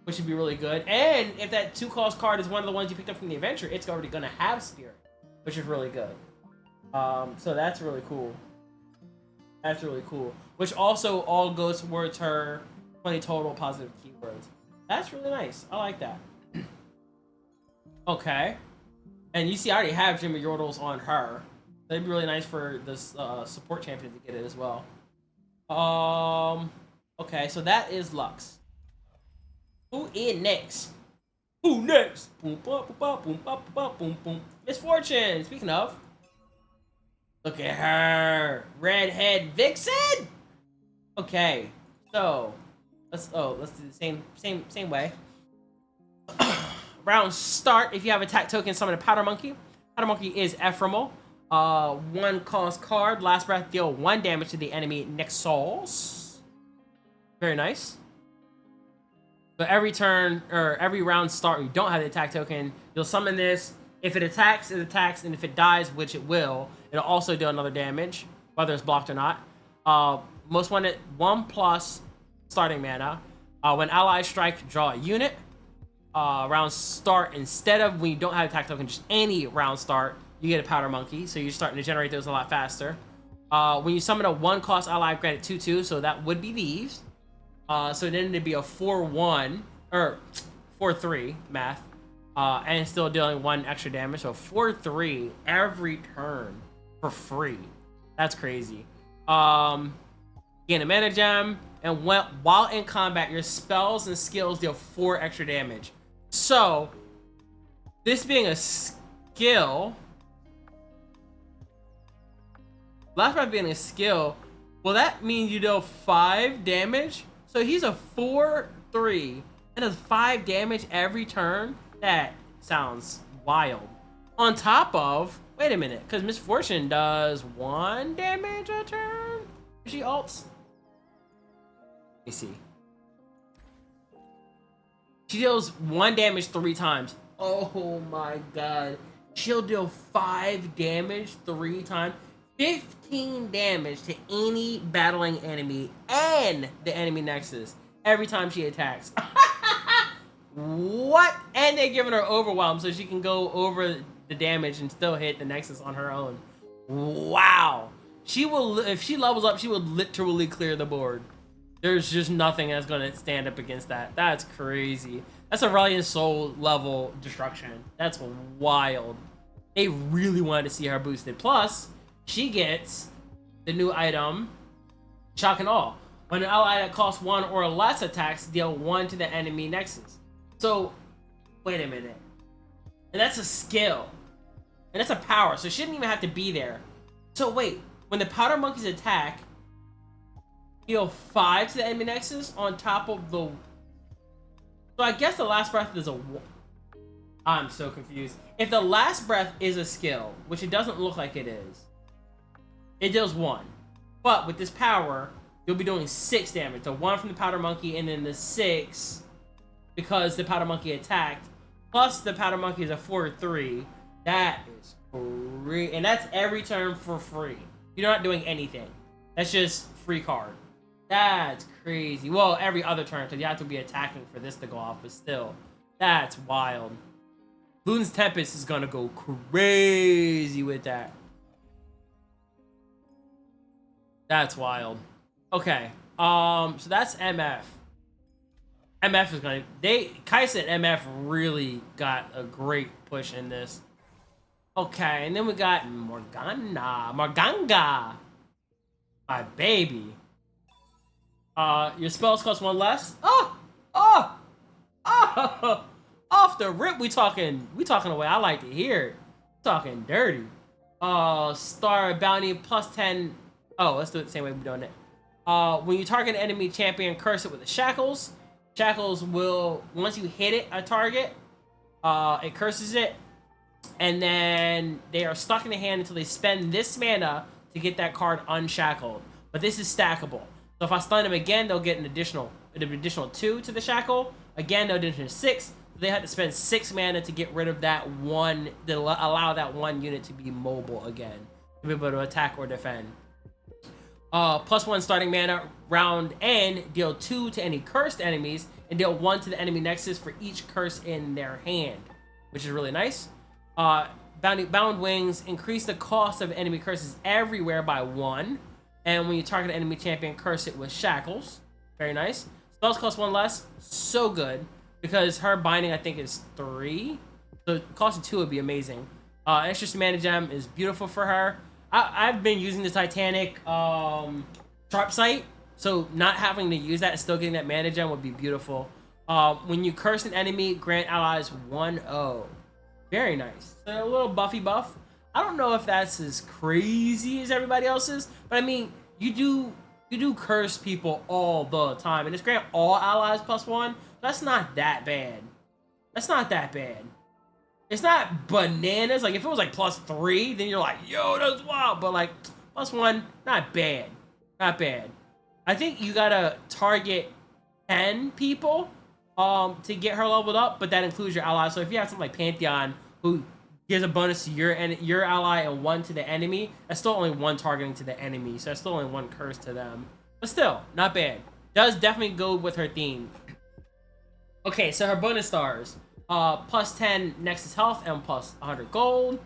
which would be really good. And if that 2-cost card is one of the ones you picked up from the adventure, it's already going to have Spirit, which is really good. So that's really cool. That's really cool. Which also all goes towards her 20 total positive keywords. That's really nice. I like that. Okay. And you see, I already have Dream of Yordles on her. That'd be really nice for this support champion to get it as well. Okay, so that is Lux. Who in next? Who next? Boom, boom, boom, boom, boom, boom, boom, boom. Misfortune. Speaking of, Look at her, redhead vixen. Okay, so let's do the same way. Round start. If you have attack token, summon a powder monkey. Powder monkey is ephemeral. One cost card. Last breath, deal 1 damage to the enemy Nexals. Very nice. So every turn or every round start, you don't have the attack token. You'll summon this. If it attacks, it attacks, and if it dies, which it will, it'll also do another damage, whether it's blocked or not. Most wanted 1+ starting mana. When allies strike, draw a unit. Round start, instead of when you don't have attack token, just any round start, you get a powder monkey, so you're starting to generate those a lot faster. When you summon a 1-cost ally, grant it 2/2, so that would be these. So then it'd be a 4/1 or 4/3 math, and still dealing 1 extra damage. So 4/3 every turn for free. That's crazy. Gain a mana gem, and while in combat, your spells and skills deal 4 extra damage. So this being a skill, last breath being a skill, will that mean you deal 5 damage? So he's a 4/3 and does 5 damage every turn. That sounds wild. On top of, wait a minute, because Misfortune does 1 damage a turn. She ults. Let me see. She deals 1 damage 3 times. Oh my god. She'll deal 5 damage 3 times. 15 damage to any battling enemy and the enemy nexus every time she attacks. What? And they're giving her overwhelm so she can go over the damage and still hit the nexus on her own. Wow. She will, if she levels up, she will literally clear the board. There's just nothing that's going to stand up against that. That's crazy. That's a Radiant Soul level destruction. That's wild. They really wanted to see her boosted. Plus, she gets the new item, Shock and Awe. When an ally that costs 1 or less attacks, deal 1 to the enemy nexus. So, wait a minute. And that's a skill. And that's a power, so she didn't even have to be there. So wait, when the powder monkeys attack, deal 5 to the enemy nexus on top of the... So I guess the last breath is a... I'm so confused. If the last breath is a skill, which it doesn't look like it is, it deals 1. But with this power, you'll be doing 6 damage. So 1 from the powder monkey, and then the 6 because the powder monkey attacked. Plus the powder monkey is a 4/3. That is free, and that's every turn for free. You're not doing anything. That's just free card. That's crazy. Well, every other turn, because you have to be attacking for this to go off, but still, that's wild. Loon's Tempest is gonna go crazy with that. That's wild. Okay, so that's MF. MF is gonna, Kais and MF really got a great push in this. Okay, and then we got Morganga, my baby. Your spells cost 1 less. Oh, off the rip, we talking the way I like to hear it. Talking dirty. Star bounty plus 10. Oh, let's do it the same way we're doing it. When you target an enemy champion, curse it with the shackles. Shackles will, once you hit it, a target, it curses it, and then they are stuck in the hand until they spend this mana to get that card unshackled. But this is stackable. So if I stun them again, they'll get an additional 2 to the shackle. Again, they'll do 6. They have to spend 6 mana to get rid of that 1, to allow that 1 unit to be mobile again, to be able to attack or defend. Plus 1 starting mana, round end, deal 2 to any cursed enemies, and deal 1 to the enemy nexus for each curse in their hand, which is really nice. Bound Wings, increase the cost of enemy curses everywhere by 1, and when you target an enemy champion, curse it with shackles. Very nice. Spells cost 1 less, so good, because her binding, I think, is 3, so costing 2 would be amazing. Extra mana gem is beautiful for her. I've been using the Titanic Sharp Sight, so not having to use that and still getting that mana gem would be beautiful. When you curse an enemy, grant allies 1/0. Very nice. So a little buffy buff. I don't know if that's as crazy as everybody else's, but I mean, you do curse people all the time, and it's grant all allies +1. That's not that bad. That's not that bad. It's not bananas. Like if it was like +3, then you're like, yo, that's wild. But like +1, not bad, not bad. I think you gotta target 10 people to get her leveled up, but that includes your allies. So if you have something like Pantheon who gives a bonus to your ally and 1 to the enemy, that's still only 1 targeting to the enemy, so that's still only 1 curse to them. But still, not bad. Does definitely go with her theme. Okay, so her bonus stars. +10 Nexus health and +100 gold.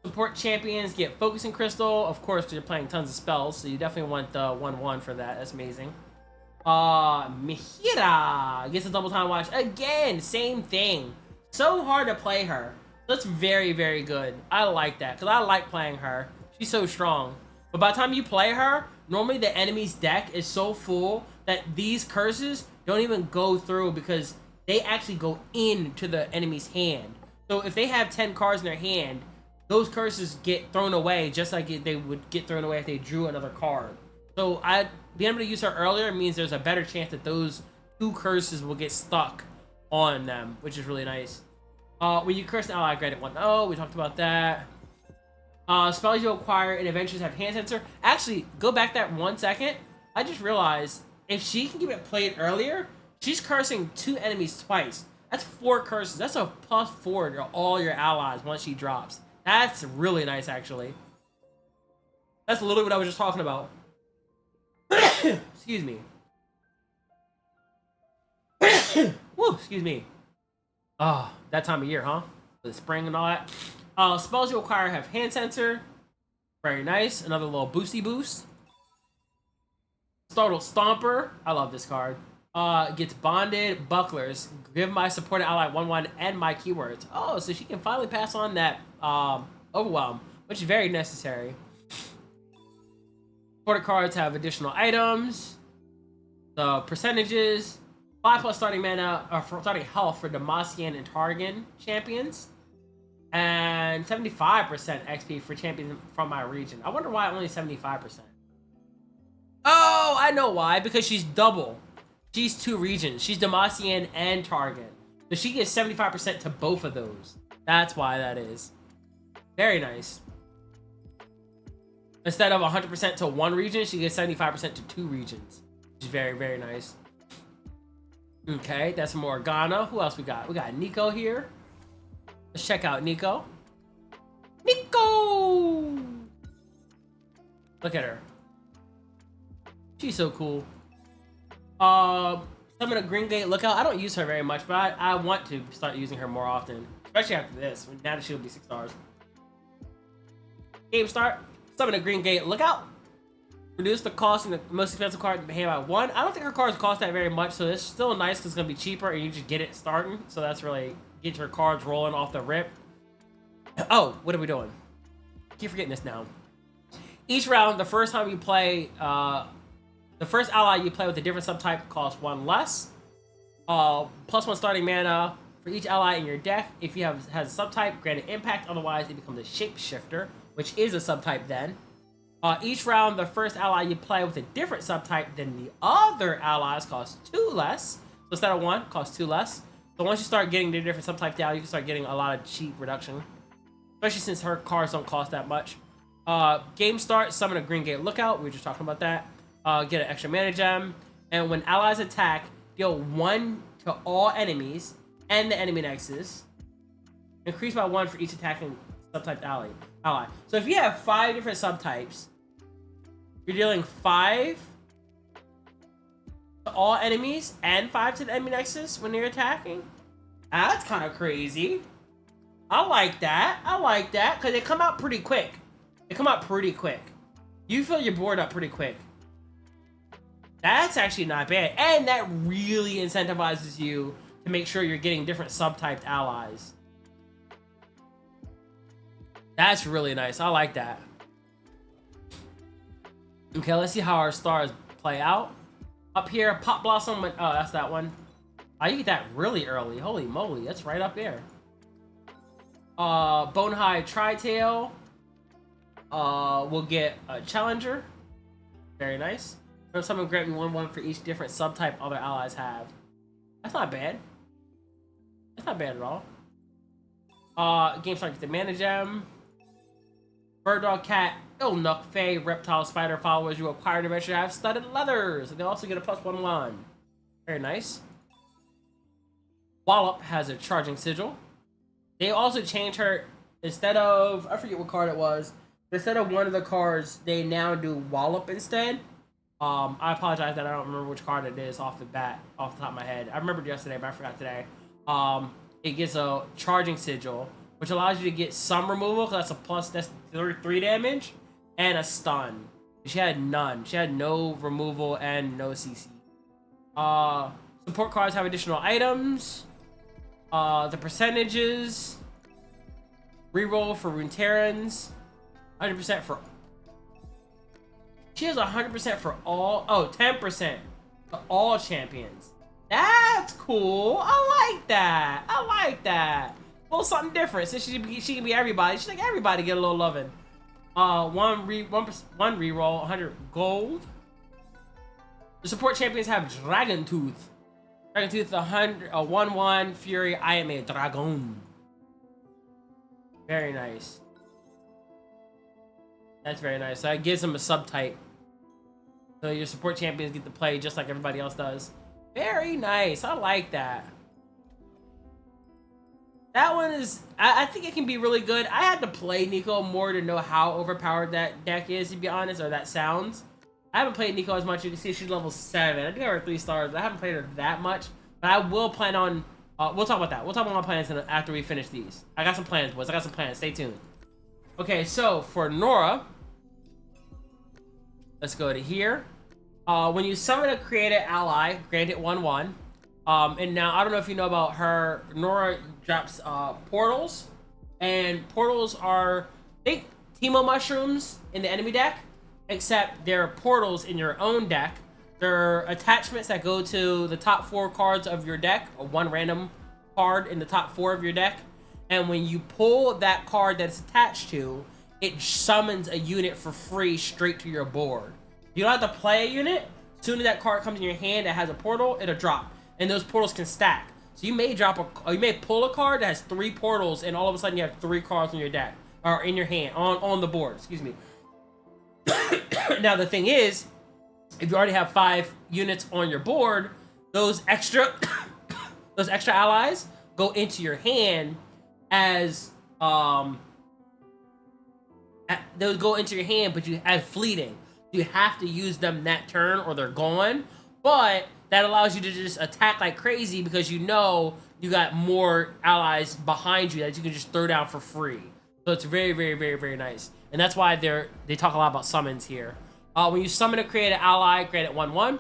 Support champions get focusing crystal, of course, because you're playing tons of spells, so you definitely want the 1/1 for that. That's amazing. Mihira gets a double time watch again. Same thing. So hard to play her. That's very, very good. I like that because I like playing her. She's so strong. But by the time you play her, normally the enemy's deck is so full that these curses don't even go through because they actually go into the enemy's hand. So if they have 10 cards in their hand, those curses get thrown away just like they would get thrown away if they drew another card. So being able to use her earlier means there's a better chance that those 2 curses will get stuck on them, which is really nice. When you curse an ally, grant it 1/0. We talked about that. Spells you acquire in adventures have hand sensor. Actually, go back that 1 second. I just realized if she can get it played earlier, she's cursing 2 enemies twice. That's 4 curses. That's a +4 to all your allies once she drops. That's really nice, actually. That's literally what I was just talking about. Excuse me. Woo, excuse me. Oh, that time of year, huh? The spring and all that. Spells you acquire have hand sensor. Very nice. Another little boosty boost. Startled Stomper. I love this card. Gets bonded bucklers. Give my supported ally 1/1 and my keywords. Oh, so she can finally pass on that overwhelm, which is very necessary. Supported cards have additional items. The percentages. 5+ starting mana or starting health for Demacian and Targan champions. And 75% XP for champions from my region. I wonder why only 75%. Oh, I know why. Because she's double. She's 2 regions. She's Demacian and Targan. So she gets 75% to both of those. That's why that is. Very nice. Instead of 100% to 1 region, she gets 75% to 2 regions. Which is very, very nice. Okay, that's Morgana. Who else we got? We got Nico here. Let's check out Nico. Nico! Look at her. She's so cool. Summon a Green Gate Lookout. I don't use her very much, but I want to start using her more often. Especially after this. Now that she'll be 6 stars. Game start. Summon a Green Gate Lookout. Reduce the cost in the most expensive card to hand by 1. I don't think her cards cost that very much, so it's still nice because it's going to be cheaper and you just get it starting. So that's really, get your cards rolling off the rip. Oh, what are we doing? Keep forgetting this now. Each round, the first time you play, the first ally you play with a different subtype costs 1 less. +1 starting mana for each ally in your deck. If you has a subtype, granted impact, otherwise it becomes a shapeshifter, which is a subtype then. Each round, the first ally you play with a different subtype than the other allies costs 2 less. So instead of 1, costs 2 less. So once you start getting the different subtype down, you can start getting a lot of cheap reduction. Especially since her cards don't cost that much. Game start, summon a Green Gate Lookout. We were just talking about that. Get an extra mana gem. And when allies attack, deal 1 to all enemies and the enemy nexus. Increase by 1 for each attacking subtype ally. So if you have 5 different subtypes, you're dealing 5 to all enemies and 5 to the enemy nexus when you're attacking. That's kind of crazy. I like that. I like that because they come out pretty quick. They come out pretty quick. You fill your board up pretty quick. That's actually not bad. And that really incentivizes you to make sure you're getting different subtyped allies. That's really nice. I like that. Okay, let's see how our stars play out. Up here, Pop Blossom. Oh, that's that one. Oh, you get that really early. Holy moly, that's right up there. Bonehide Tritail. we'll get a challenger. Very nice. Someone grant me 1/1 for each different subtype other allies have. That's not bad. That's not bad at all. Game start, get the mana gem. Bird, dog, cat, Ilnook, Fae, reptile, spider followers you acquire eventually have studded leathers. And they also get a +1/1. Very nice. Wallop has a charging sigil. They also changed her, instead of, I forget what card it was. Instead of one of the cards, they now do Wallop instead. I apologize that I don't remember which card it is off the top of my head. I remembered yesterday, but I forgot today. It gets a charging sigil, which allows you to get some removal, because that's 3 damage, and a stun. She had none. She had no removal and no CC. Support cards have additional items. The percentages. Reroll for Runeterrans. 100% for... She has 100% for all... Oh, 10% for all champions. That's cool. I like that. I like that. A little something different. Since she can be everybody. She's like, everybody get a little loving. One reroll, 100 gold. The support champions have Dragon Tooth. Dragon Tooth, 1/1 Fury. I am a dragon. Very nice. That's very nice. So that gives them a subtype. So your support champions get to play just like everybody else does. Very nice. I like that. That one is... I think it can be really good. I had to play Nico more to know how overpowered that deck is, to be honest, or that sounds. I haven't played Nico as much. You can see she's level 7. I do have her 3 stars, but I haven't played her that much. But I will plan on... we'll talk about that. We'll talk about my plans after we finish these. I got some plans, boys. I got some plans. Stay tuned. Okay, so for Nora... Let's go to here. When you summon a created ally, grant it 1/1. And now, I don't know if you know about her. Nora drops portals. And portals are, think Teemo mushrooms in the enemy deck. Except they're portals in your own deck. They're attachments that go to the top 4 cards of your deck. Or one random card in the top 4 of your deck. And when you pull that card that's attached to, it summons a unit for free straight to your board. You don't have to play a unit. As soon as that card comes in your hand that has a portal, it'll drop. And those portals can stack. So you may you may pull a card that has 3 portals, and all of a sudden you have 3 cards in your deck. Or in your hand, on the board, excuse me. Now the thing is, if you already have 5 units on your board, those extra those extra allies go into your hand as those go into your hand, but you have fleeting. You have to use them that turn or they're gone. But that allows you to just attack like crazy because you know you got more allies behind you that you can just throw down for free. So it's very, very, very, very nice. And that's why they talk a lot about summons here. When you summon a created ally, grant it 1/1.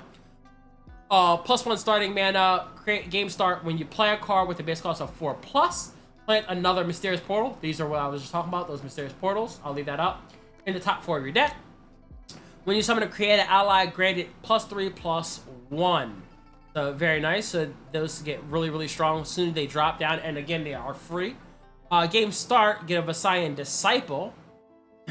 +1 starting mana, game start. When you play a card with a base cost of 4+, plant another mysterious portal. These are what I was just talking about, those mysterious portals. I'll leave that up. In the top 4 of your deck. When you summon a created ally, grant it +3/+1. So very nice. So those get really, really strong as soon as they drop down. And again, they are free. Game start, get a Visayan Disciple.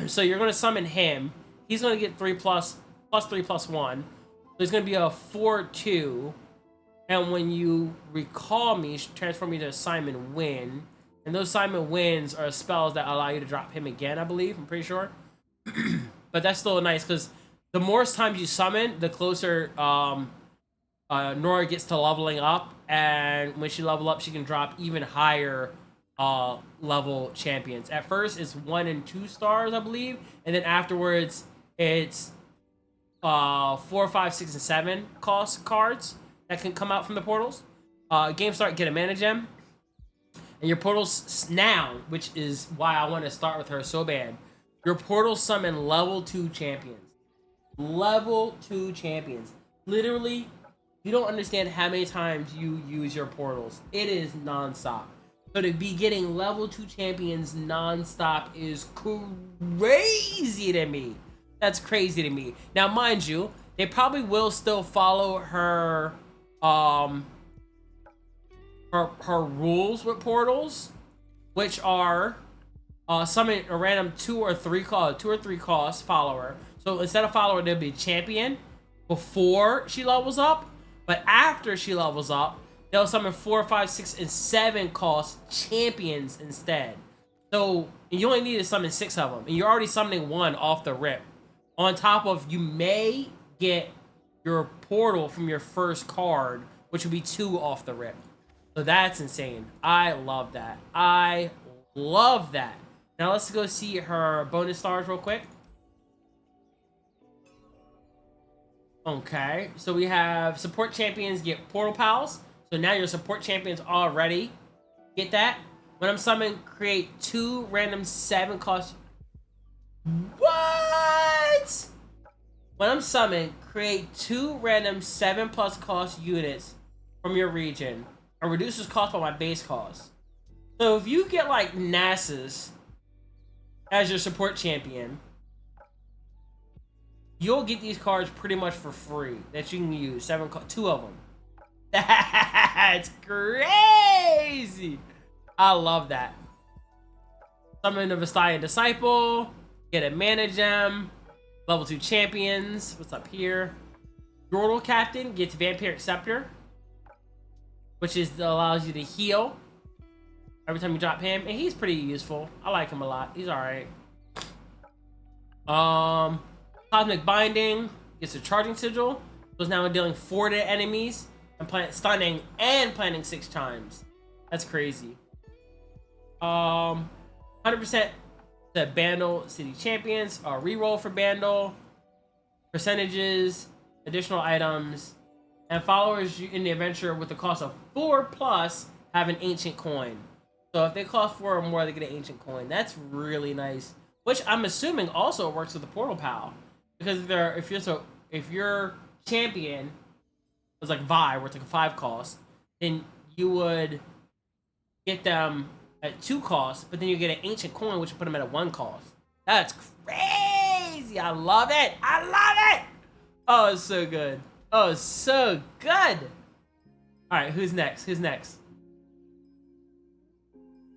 So you're going to summon him. He's going to get +3/+1. So he's going to be a 4/2. And when you recall me, transform me to Simon Win. And those Simon Wins are spells that allow you to drop him again, I believe. I'm pretty sure. But that's still nice because the more times you summon, the closer Nora gets to leveling up. And when she level up, she can drop even higher level champions. At first, it's 1 and 2 stars, I believe. And then afterwards, it's 4, 5, 6, and 7 cost cards that can come out from the portals. Game start, get a mana gem. And your portals now, which is why I want to start with her so bad. Your portals summon level 2 champions. Level 2 champions. Literally, you don't understand how many times you use your portals. It is non-stop. So to be getting level 2 champions non-stop is crazy to me. That's crazy to me. Now, mind you, they probably will still follow her her rules with portals, which are summon a random 2 or 3 cost follower. So instead of follower, there'll be champion before she levels up, but after she levels up, they'll summon 4, 5, 6, and 7 cost champions instead. So you only need to summon 6 of them, and you're already summoning 1 off the rip. On top of, you may get your portal from your first card, which would be 2 off the rip. So that's insane. I love that. I love that. Now let's go see her bonus stars real quick. Okay, so we have support champions get portal pals. So now your support champions already get that. When I'm summoning, create 2 random 7 cost. What? When I'm summoning, create 2 random 7+ cost units from your region and reduces cost by my base cost. So if you get like Nasus as your support champion, you'll get these cards pretty much for free that you can use. 2 of them. That's crazy. I love that. Summon the Vestalia Disciple. Get a mana gem. Level 2 champions. What's up here? Yordle Captain gets Vampiric Scepter, which allows you to heal every time you drop him, and he's pretty useful. I like him a lot. He's alright. Cosmic Binding gets a Charging Sigil. So it's now dealing 4 to enemies and stunning and planting 6 times. That's crazy. 100% the Bandle City Champions. Reroll for Bandle. Percentages. Additional items. And followers in the adventure with the cost of 4+ have an ancient coin. So if they cost 4 or more, they get an ancient coin. That's really nice. Which I'm assuming also works with the Portal Pal. Because if your champion was like Vi, where it's like a 5 cost, then you would get them at 2 costs, but then you get an ancient coin, which would put them at a 1 cost. That's crazy. I love it. I love it. Oh, it's so good. Oh, it's so good. All right, who's next? Who's next?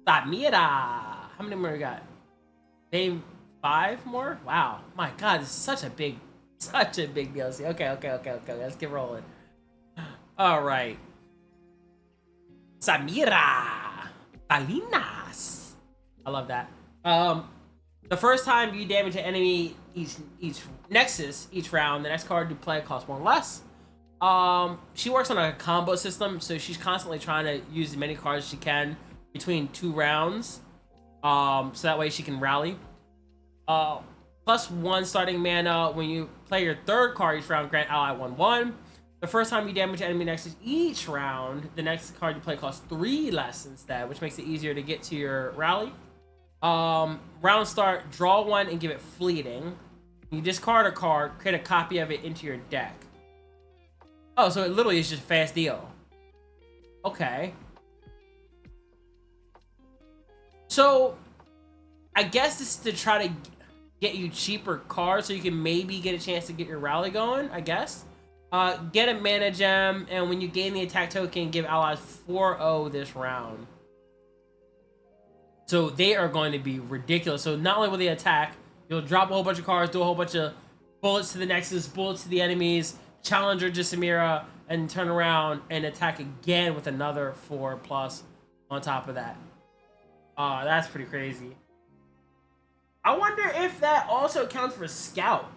Samira. How many more we got? Name 5 more? Wow. My God, this is such a big DLC. Okay. Let's get rolling. All right. Samira. Salinas. I love that. The first time you damage an enemy each Nexus each round, the next card you play costs 1 less. She works on a combo system, so she's constantly trying to use as many cards as she can between 2 rounds. So that way she can rally. +1 starting mana when you play your 3rd card each round, grant ally 1/1. The first time you damage enemy Nexus each round, the next card you play costs 3 less instead, which makes it easier to get to your rally. Round start, draw 1 and give it fleeting. You discard a card, create a copy of it into your deck. Oh, so it literally is just a fast deal. Okay. So, I guess this is to try to get you cheaper cards so you can maybe get a chance to get your rally going, I guess. Get a mana gem, and when you gain the attack token, give allies 4/0 this round. So they are going to be ridiculous. So not only will they attack, you'll drop a whole bunch of cards, do a whole bunch of bullets to the Nexus, bullets to the enemies, challenger Samira, and turn around and attack again with another 4+ on top of that. That's pretty crazy. I wonder if that also counts for Scout.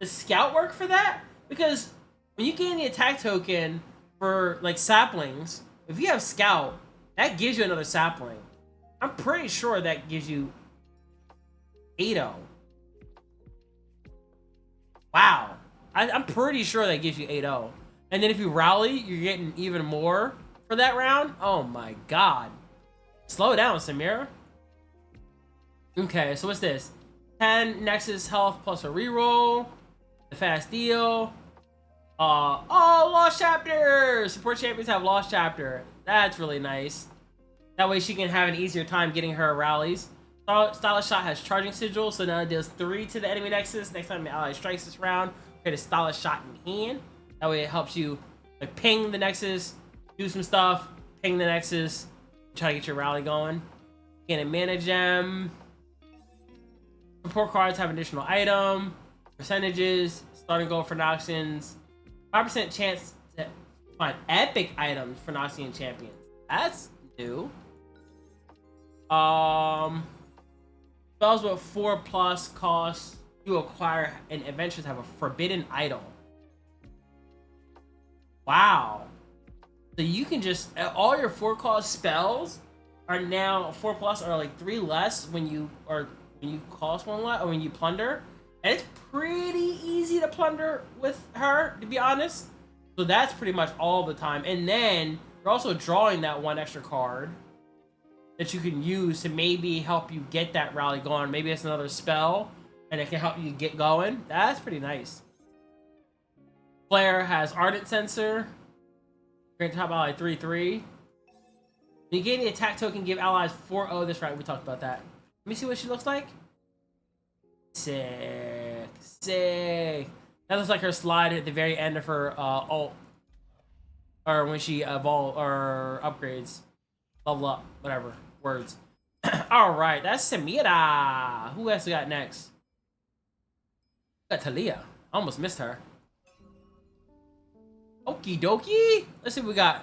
Does Scout work for that? Because when you gain the attack token for like saplings, if you have Scout, that gives you another sapling. I'm pretty sure that gives you 8/0. Wow. I'm pretty sure that gives you 8/0. And then if you rally, you're getting even more for that round. Oh my God. Slow down, Samira. Okay, so what's this? 10 Nexus health plus a reroll. The fast deal. Oh, Lost Chapter! Support champions have Lost Chapter. That's really nice. That way she can have an easier time getting her rallies. Stylish Shot has Charging Sigil, so now it deals 3 to the enemy Nexus. Next time the ally strikes this round, create a Stylish Shot in hand. That way it helps you like ping the Nexus, do some stuff, ping the Nexus, try to get your rally going. Get a mana gem. Support cards have additional item percentages. Starting goal for Noxians. 5% chance to find epic items for Noxian champions. That's new. Spells with 4+ costs you acquire and adventures have a forbidden idol. Wow. So you can just all your 4-cost spells are now 4+ are like 3 less when you cost 1 less or when you plunder. And it's pretty easy to plunder with her, to be honest. So that's pretty much all the time. And then you're also drawing that 1 extra card that you can use to maybe help you get that rally going. Maybe it's another spell and it can help you get going. That's pretty nice. Flare has Ardent Sensor. Grant top ally 3/3. When you gain the attack token, give allies 4/0. That's right, we talked about that. Let me see what she looks like. Sick. Sick. That looks like her slide at the very end of her ult. Or when she evolve or upgrades. Level up. Whatever. Words. Alright, that's Samira. Who else we got next? We got Talia. I almost missed her. Okie dokie. Let's see what we got.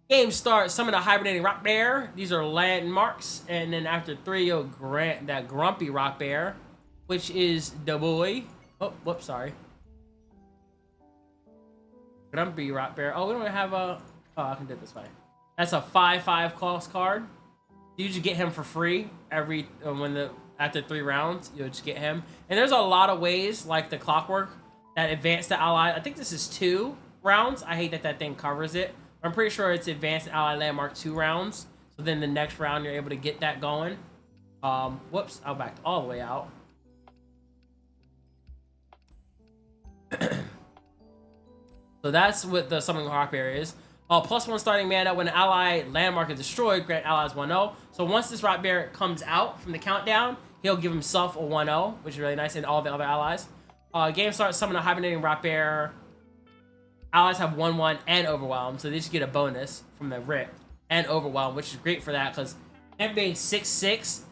Game starts. Summon a hibernating rock bear. These are landmarks. And then after 3, you'll grant that grumpy rock bear, which is the boy. Oh, whoops, sorry. Grumpy rock bear. Oh, we don't have a... Oh, I can do it this way. That's a 5/5 cost card. You just get him for free every... after 3 rounds, you'll just get him. And there's a lot of ways, like the clockwork, that advance the ally. I think this is 2 rounds. I hate that that thing covers it. I'm pretty sure it's advanced ally landmark 2 rounds. So then the next round you're able to get that going. Whoops, I backed all the way out. So that's what the summoning rock bear is. +1 starting mana when an ally landmark is destroyed, grant allies 1/0. So once this rock bear comes out from the countdown, he'll give himself a 1/0, which is really nice, and all the other allies. Game starts, summon a hibernating rock bear. Allies have 1/1 and overwhelm, so they just get a bonus from the rip and overwhelm, which is great for that because him being 6/6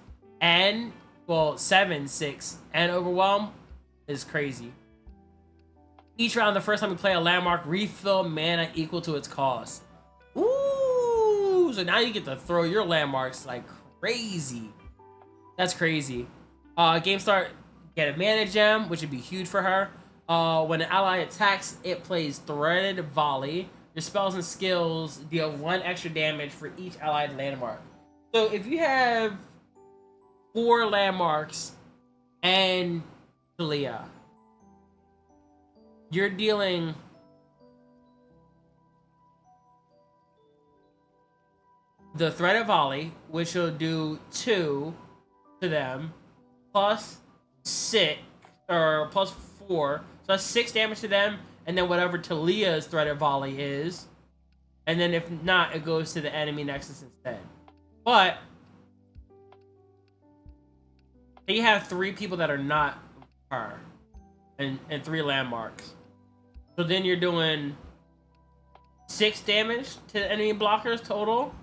and 7/6 and overwhelm is crazy. Each round, the first time you play a landmark, refill mana equal to its cost. Ooh! So now you get to throw your landmarks like crazy. That's crazy. Game start, get a mana gem, which would be huge for her. When an ally attacks, it plays Threaded Volley. Your spells and skills deal 1 extra damage for each allied landmark. So if you have 4 landmarks and Talia, you're dealing the Threaded Volley, which will do 2 to them, +6 or +4. So that's 6 damage to them, and then whatever Talia's Threaded Volley is. And then if not, it goes to the enemy nexus instead. But you have 3 people that are not her, and 3 landmarks. So then you're doing 6 damage to the enemy blockers total.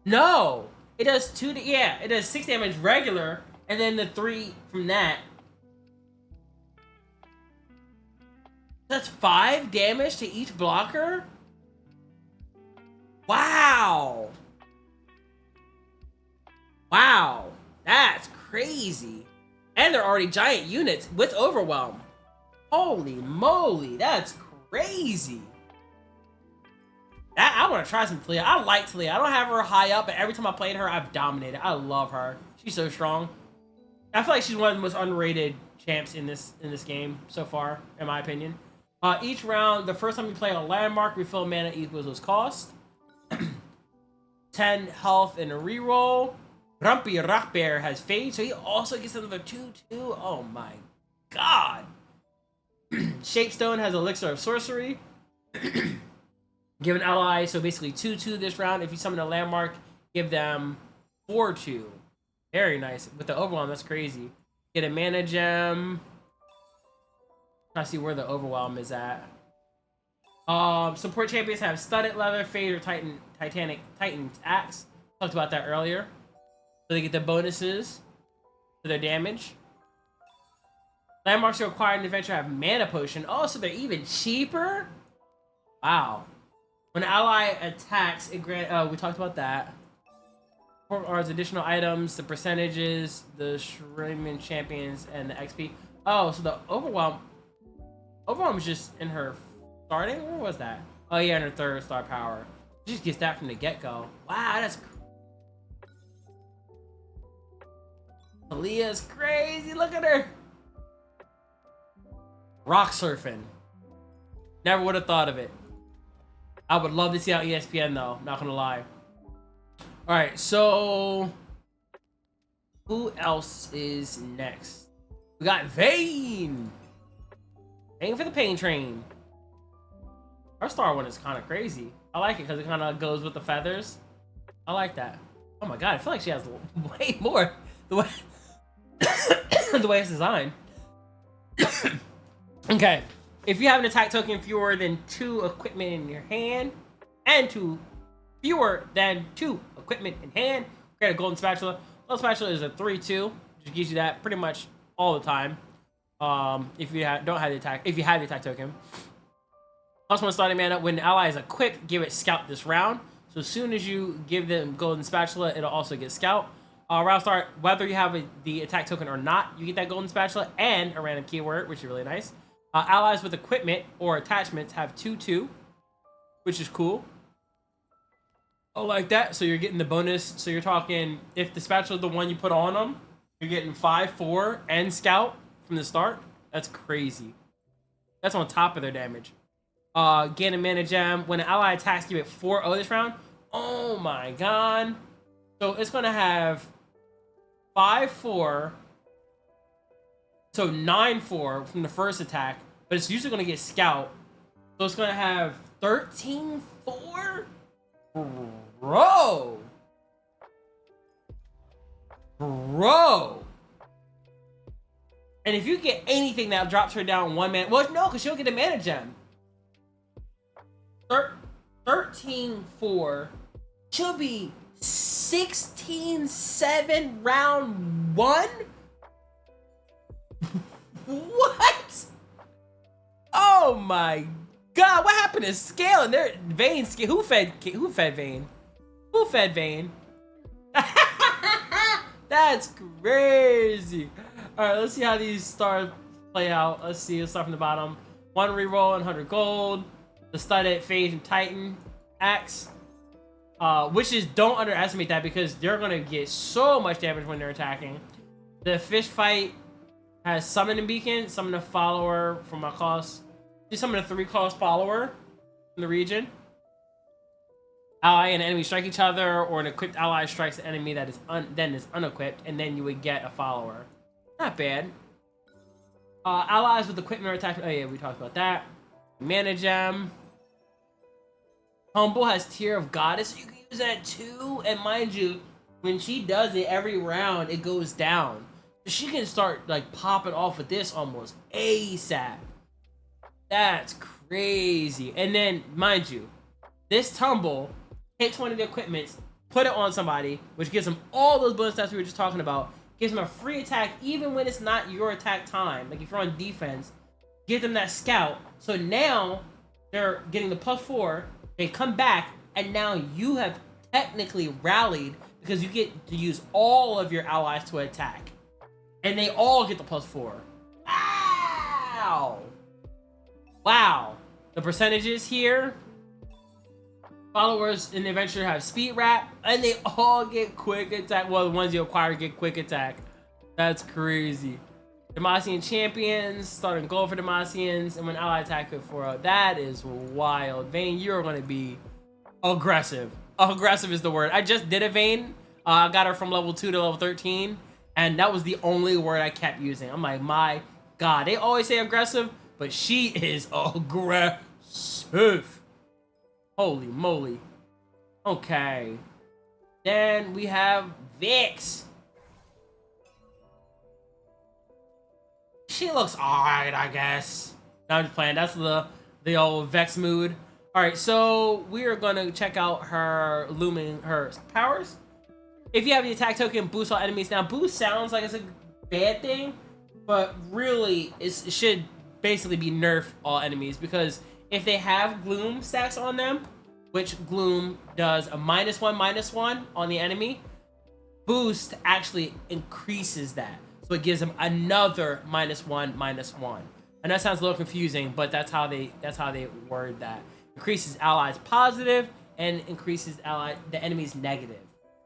No! It does 2 to, yeah, it does 6 damage regular, and then the 3 from that. That's 5 damage to each blocker? Wow! Wow, that's crazy. And they're already giant units with overwhelm. Holy moly, that's crazy. I want to try some Talia. I like Talia. I don't have her high up, but every time I played her, I've dominated. I love her. She's so strong. I feel like she's one of the most underrated champs in this game so far, in my opinion. Each round, the first time you play a landmark, refill mana equals its cost. 10 health and a reroll. Grumpy Rock Bear has Fade, so he also gets another 2/2. Oh my god. Shapestone has Elixir of Sorcery. Give an ally, so basically 2/2 this round. If you summon a landmark, give them 4/2. Very nice. With the overwhelm, that's crazy. Get a mana gem. Trying to see where the overwhelm is at. Support champions have Studded Leather, Fade, or Titan's Axe. Talked about that earlier. So they get the bonuses to their damage. Landmarks required in the adventure have mana potion. Oh, so they're even cheaper? Wow. When an ally attacks, it grants... we talked about that. Or additional items, the percentages, the Shrimmin champions, and the XP. Oh, so the Overwhelm is just in her starting? Where was that? Oh yeah, in her 3rd star power. She just gets that from the get-go. Wow, that's... Aaliyah's crazy, look at her! Rock surfing. Never would have thought of it. I would love to see on ESPN though, not gonna lie. Alright, so... who else is next? We got Vayne! Vayne for the pain train. Our star one is kind of crazy. I like it because it kind of goes with the feathers. I like that. Oh my god, I feel like she has way more. The way, the way it's designed. Okay. If you have an attack token fewer than 2 equipment in your hand, and fewer than 2 equipment in hand, get a golden spatula. Golden spatula is a 3/2, which gives you that pretty much all the time. If you don't have the attack, if you have the attack token. Also, when starting mana, when the ally is equipped, give it scout this round. So as soon as you give them golden spatula, it'll also get scout. Round start, whether you have the attack token or not, you get that golden spatula and a random keyword, which is really nice. Allies with equipment or attachments have 2/2, which is cool. Oh, like that. So you're getting the bonus. So you're talking, if the spatula is the one you put on them, you're getting 5/4 and scout from the start. That's crazy. That's on top of their damage. Gain a mana gem. When an ally attacks, give it 4/0 this round. Oh my god. So it's going to have 5/4. So 9/4 from the first attack. But it's usually going to get scout. So it's going to have 13/4? Bro. And if you get anything that drops her down 1 mana... well, no, because she'll get a mana gem. 13/4 she'll be 16/7 round 1. What? Oh my god! What happened to scaling? There, Vayne scale. Who fed Vayne? Who fed Vayne? That's crazy. All right, let's see how these stars play out. Let's see. Let's start from the bottom. 1 reroll and 100 gold. The studded Phase and Titan axe, which is, don't underestimate that because they're gonna get so much damage when they're attacking. The fish fight has summon and beacon, summon a follower from a cost. You summon a 3-cost follower in the region. Ally and enemy strike each other, or an equipped ally strikes an enemy that is unequipped, and then you would get a follower. Not bad. Allies with equipment or attachment. Oh yeah, we talked about that. Mana gem. Humble has Tear of Goddess, so you can use that too. And mind you, when she does it every round, it goes down. So she can start like popping off with this almost ASAP. That's crazy. And then, mind you, this tumble takes one of the equipments, put it on somebody, which gives them all those bonus stats we were just talking about. Gives them a free attack even when it's not your attack time. Like if you're on defense, give them that scout. So now they're getting the +4. They come back, and now you have technically rallied because you get to use all of your allies to attack. And they all get the +4. Wow! Wow. The percentages here. Followers in the adventure have speed wrap, and they all get quick attack. Well, the ones you acquire get quick attack. That's crazy. Demacian champions, starting gold for Demacians, and when ally attack with 4/0. That is wild. Vayne, you're going to be aggressive. Aggressive is the word. I just did a Vayne. I got her from level 2 to level 13, and that was the only word I kept using. I'm like, my god. They always say aggressive, but she is aggressive. Holy moly. Okay. Then we have Vix. She looks alright, I guess. No, I'm just playing. That's the old Vex mood. Alright, so we are gonna check out her powers. if you have the attack token, boost all enemies. Now, boost sounds like it's a bad thing, but really it should basically be nerf all enemies, because if they have gloom stacks on them, which gloom does a -1/-1 on the enemy, boost actually increases that, so it gives them another -1/-1. And that sounds a little confusing, but that's how they word that. Increases allies positive and increases the enemy's negative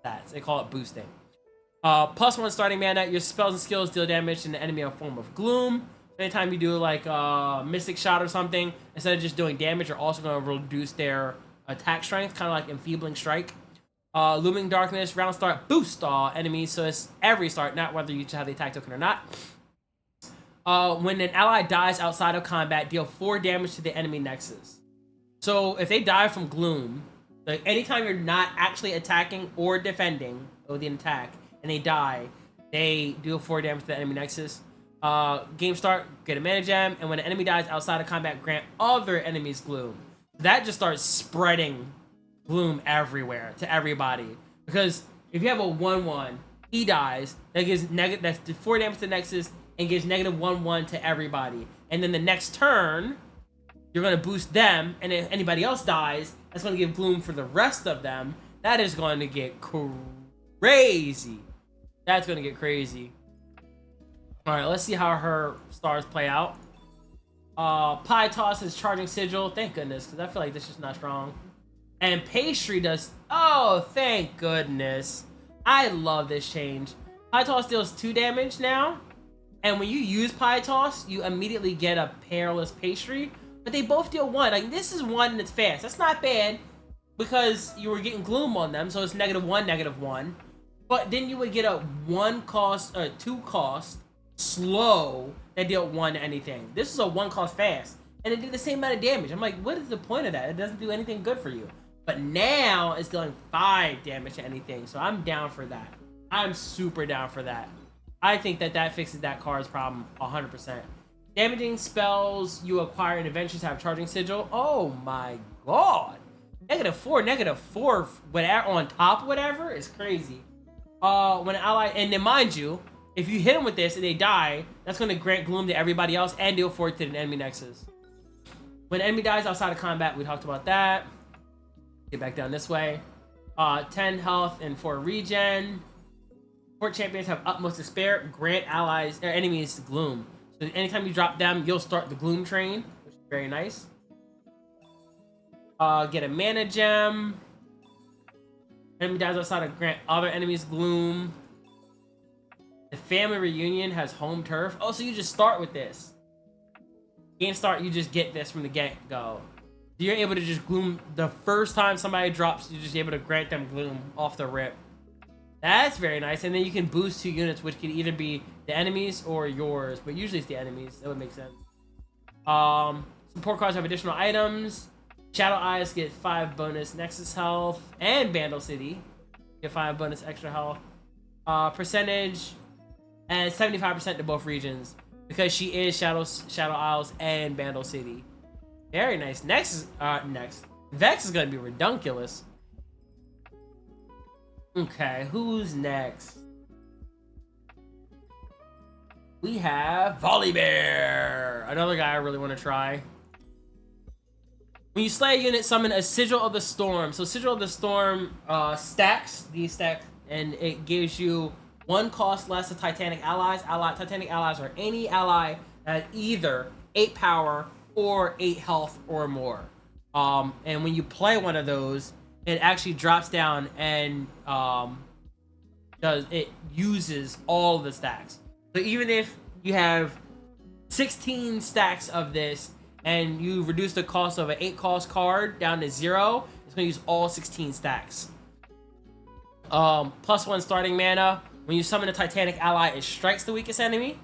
stats. They call it boosting. +1 starting mana. Your spells and skills deal damage to the enemy in a form of gloom. Anytime you do like Mystic Shot or something, instead of just doing damage, you're also going to reduce their attack strength, kind of like Enfeebling Strike. Looming Darkness, round start, boost all enemies, so it's every start, not whether you have the attack token or not. When an ally dies outside of combat, deal 4 damage to the enemy nexus. So if they die from gloom, like anytime you're not actually attacking or defending with an attack, and they die, they deal 4 damage to the enemy nexus. Game start, get a mana gem, and when an enemy dies outside of combat, grant other enemies gloom. That just starts spreading gloom everywhere to everybody, because if you have a 1/1, he dies, that gives that's 4 damage to the nexus and gives -1/1 to everybody, and then the next turn you're going to boost them, and if anybody else dies, that's going to give gloom for the rest of them. That is going to get crazy. That's going to get crazy. All right, let's see how her stars play out. Pie Toss is Charging Sigil. Thank goodness, because I feel like this is not strong. And Pastry does... Oh, thank goodness. I love this change. Pie Toss deals 2 damage now. And when you use Pie Toss, you immediately get a Perilous Pastry. But they both deal 1. Like, this is 1 and it's fast. That's not bad, because you were getting gloom on them, so it's -1, -1. But then you would get a 1 cost, 2 cost, slow that dealt 1 to anything. This is a 1 cost fast, and it did the same amount of damage. I'm like, what is the point of that? It doesn't do anything good for you. But now it's dealing 5 damage to anything, so I'm down for that. I'm super down for that. I think that fixes that card's problem 100%. Damaging spells you acquire in adventures have Charging Sigil. Oh my god. -4, -4, whatever, on top of whatever is crazy. When an ally, and then mind you, if you hit them with this and they die, that's going to grant gloom to everybody else and deal 4 to the enemy nexus. When an enemy dies outside of combat, we talked about that. Get back down this way. 10 health and 4 regen. Support champions have utmost despair. Grant allies or enemies gloom. So anytime you drop them, you'll start the gloom train, which is very nice. Get a mana gem. Enemy dies outside of grant other enemies gloom. The family reunion has home turf. Oh, so you just start with this. Game start, you just get this from the get-go. You're able to just gloom the first time somebody drops. You're just able to grant them gloom off the rip. That's very nice. And then you can boost 2 units, which could either be the enemies or yours, but usually it's the enemies. That would make sense. Support cards have additional items. Shadow Eyes get 5 bonus Nexus health, and Bandle City get 5 bonus extra health. Percentage and 75% to both regions, because she is Shadow Isles and Bandle City. Very nice. Next Vex is gonna be redunculous. Okay, who's next? We have Volibear, another guy I really want to try. When you slay a unit, summon a Sigil of the Storm. So Sigil of the Storm stacks, these stacks, and it gives you 1 cost less of Titanic allies. Titanic allies are any ally that either 8 power or 8 health or more. And when you play one of those, it actually drops down and uses all of the stacks. So even if you have 16 stacks of this and you reduce the cost of an 8 cost card down to 0, it's going to use all 16 stacks. +1 starting mana. When you summon a Titanic ally, it strikes the weakest enemy.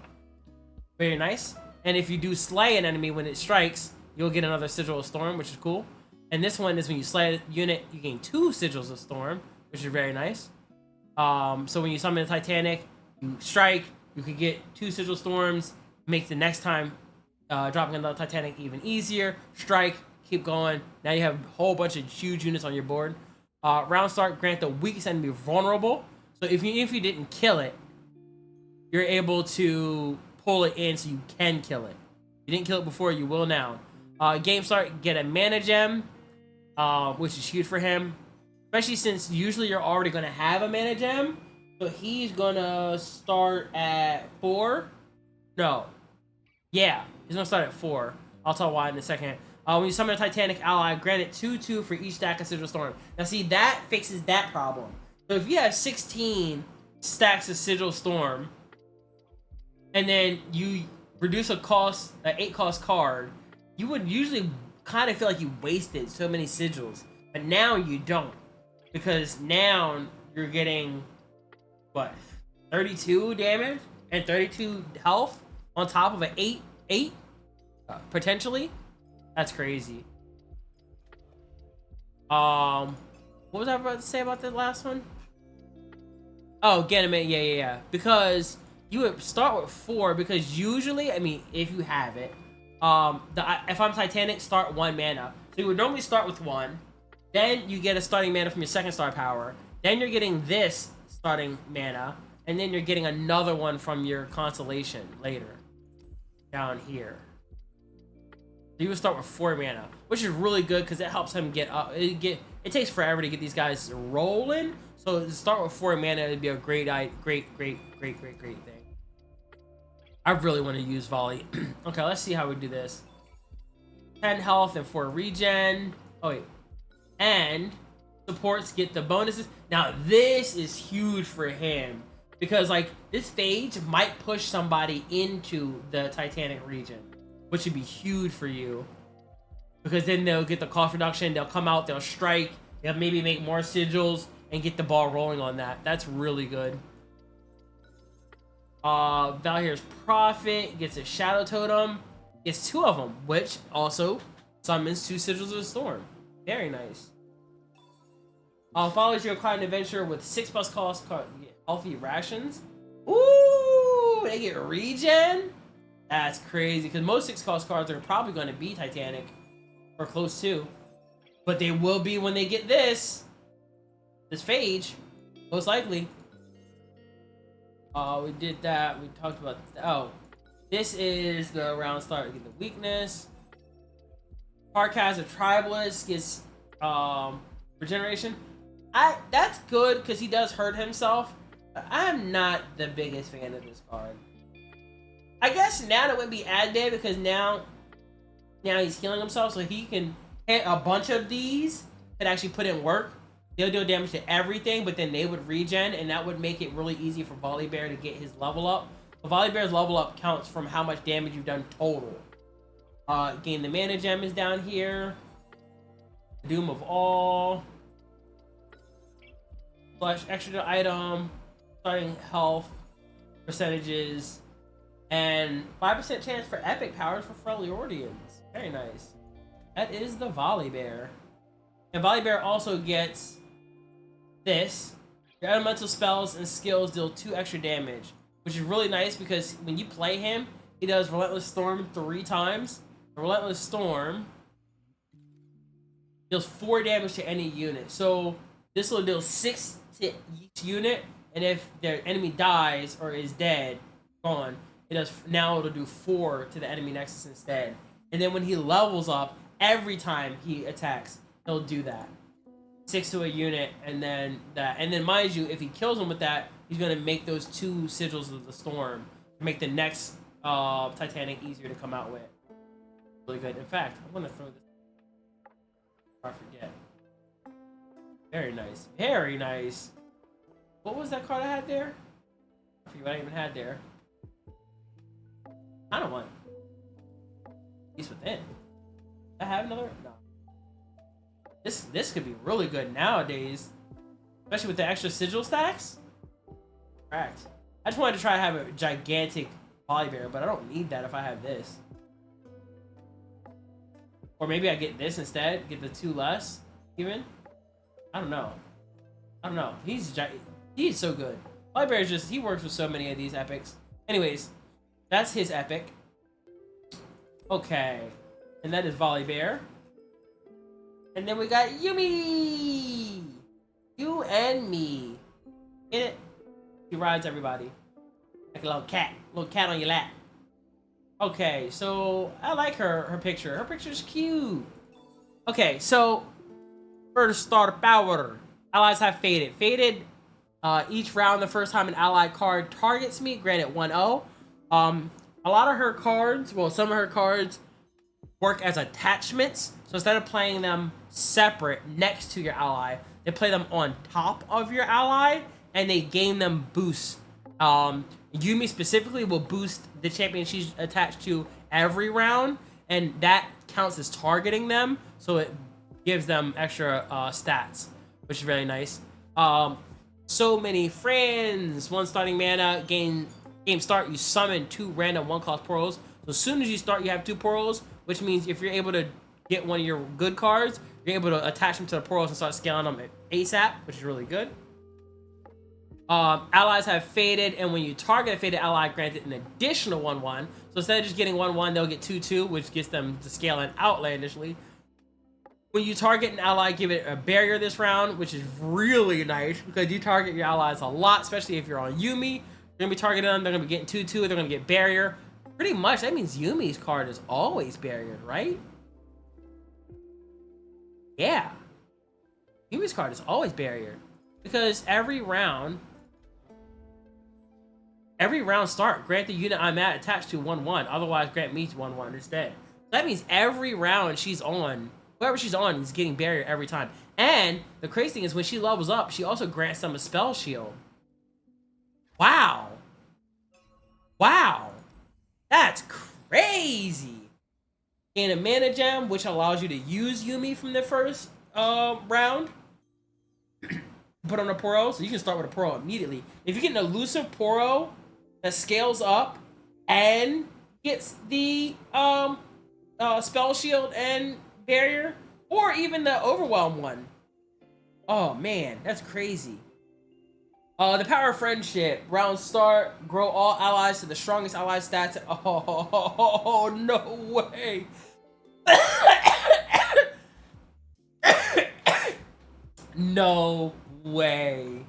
Very nice. And if you do slay an enemy when it strikes, you'll get another Sigil of Storm, which is cool. And this one is when you slay a unit, you gain 2 Sigils of Storm, which is very nice. So when you summon a Titanic, you strike, you can get 2 Sigil Storms, make the next time dropping another Titanic even easier. Strike, keep going. Now you have a whole bunch of huge units on your board. Round start, grant the weakest enemy vulnerable. So if you didn't kill it, you're able to pull it in so you can kill it. You didn't kill it before, you will now. Game start, get a mana gem, which is huge for him. Especially since usually you're already going to have a mana gem. So he's going to start at 4. No. Yeah, he's going to start at 4. I'll tell why in a second. When you summon a Titanic ally, grant it 2/2 for each stack of Sigil Storm. Now see, that fixes that problem. So if you have 16 stacks of Sigil Storm, and then you reduce an 8 cost card, you would usually kind of feel like you wasted so many sigils. But now you don't. Because now you're getting, what, 32 damage and 32 health on top of an 8 potentially? That's crazy. What was I about to say about the last one? Oh, Ganymede, yeah. Because you would start with 4, because usually, I mean, if you have it, if I'm Titanic, start 1 mana. So you would normally start with 1, then you get a starting mana from your second star power, then you're getting this starting mana, and then you're getting another one from your Constellation later, down here. So you would start with 4 mana, which is really good because it helps him get up. It takes forever to get these guys rolling, so to start with 4 mana would be a great thing. I really want to use volley. Okay, let's see how we do this. 10 health and 4 regen. Oh wait, and supports get the bonuses. Now this is huge for him because like this phage might push somebody into the Titanic region, which would be huge for you because then they'll get the cost reduction. They'll come out, they'll strike, they'll maybe make more sigils and get the ball rolling on that. That's really good. Valhyr's Prophet gets a Shadow Totem, gets 2 of them, which also summons 2 Sigils of the Storm. Very nice. Follows your client adventure with 6+ cost card. You get healthy rations. Ooh, they get regen. That's crazy because most 6 cost cards are probably going to be Titanic or close to, but they will be when they get this phage, most likely. We did that. We talked about. Oh, this is the round start. We get the weakness. Hardcast of Tribalist gets regeneration. That's good because he does hurt himself. But I'm not the biggest fan of this card. I guess now that would be added there because now he's healing himself, so he can hit a bunch of these and actually put in work. They'll deal damage to everything, but then they would regen, and that would make it really easy for Volibear to get his level up. But Volibear's level up counts from how much damage you've done total. Gain the mana gem is down here. Doom of All. Flash extra item. Starting health percentages. And 5% chance for epic powers for Freljordians. Very nice. That is the Volibear. And Volibear also gets this. Your elemental spells and skills deal 2 extra damage, which is really nice because when you play him, he does Relentless Storm 3 times. The Relentless Storm deals 4 damage to any unit. So this will deal 6 to each unit, and if their enemy dies or is dead, gone, it'll do 4 to the enemy nexus instead. And then when he levels up, every time he attacks, he'll do that. 6 to a unit, and then that. And then mind you, if he kills him with that, he's gonna make those 2 sigils of the storm to make the next Titanic easier to come out with. Really good. In fact, I'm gonna throw this before I forget. Very nice. Very nice. What was that card I had there? I forget what I even had there. I don't want Peace Within. I have another? No. This could be really good nowadays, especially with the extra sigil stacks. Correct. I just wanted to try to have a gigantic Volibear, but I don't need that if I have this. Or maybe I get this instead, get the 2 less, even. I don't know. He's so good. Volibear is just, he works with so many of these epics. Anyways, that's his epic. Okay, and that is Volibear. And then we got Yuumi! You and me. Get it? She rides everybody like a little cat on your lap. Okay, so I like her picture. Her picture's cute. Okay, so first starter power. Allies have faded. Faded. Each round, the first time an ally card targets me, granted 1-0. A lot of her cards, well, some of her cards work as attachments. So instead of playing them separate next to your ally, they play them on top of your ally, and they gain them boosts. Yumi specifically will boost the champion she's attached to every round, and that counts as targeting them, so it gives them extra stats, which is really nice. So many friends. One starting mana. Game start, you summon 2 random 1-cost Poros. So as soon as you start, you have 2 Poros, which means if you're able to get one of your good cards, you're able to attach them to the Poros and start scaling them ASAP, which is really good. Allies have faded, and when you target a faded ally, granted an additional 1-1. So instead of just getting 1-1, they'll get 2-2, which gets them to scale and outlandishly. When you target an ally, give it a barrier this round, which is really nice because you target your allies a lot, especially if you're on Yumi. You're gonna be targeting them, they're gonna be getting 2-2, they're gonna get barrier. Pretty much, that means Yumi's card is always barriered, right? Yeah. Yumi's card is always barriered. Because every round start, grant the unit I'm at attached to 1-1, otherwise grant me 1-1 instead. That means every round she's on, whoever she's on is getting barrier every time. And the crazy thing is when she levels up, she also grants them a spell shield. Wow. Wow. That's crazy. And a mana gem, which allows you to use Yumi from the first round. Put on a Poro, so you can start with a Poro immediately. If you get an elusive Poro that scales up and gets the spell shield and barrier, or even the overwhelm one. Oh man, that's crazy. The power of friendship. Round start, grow all allies to the strongest ally stats. Oh, no way. No way.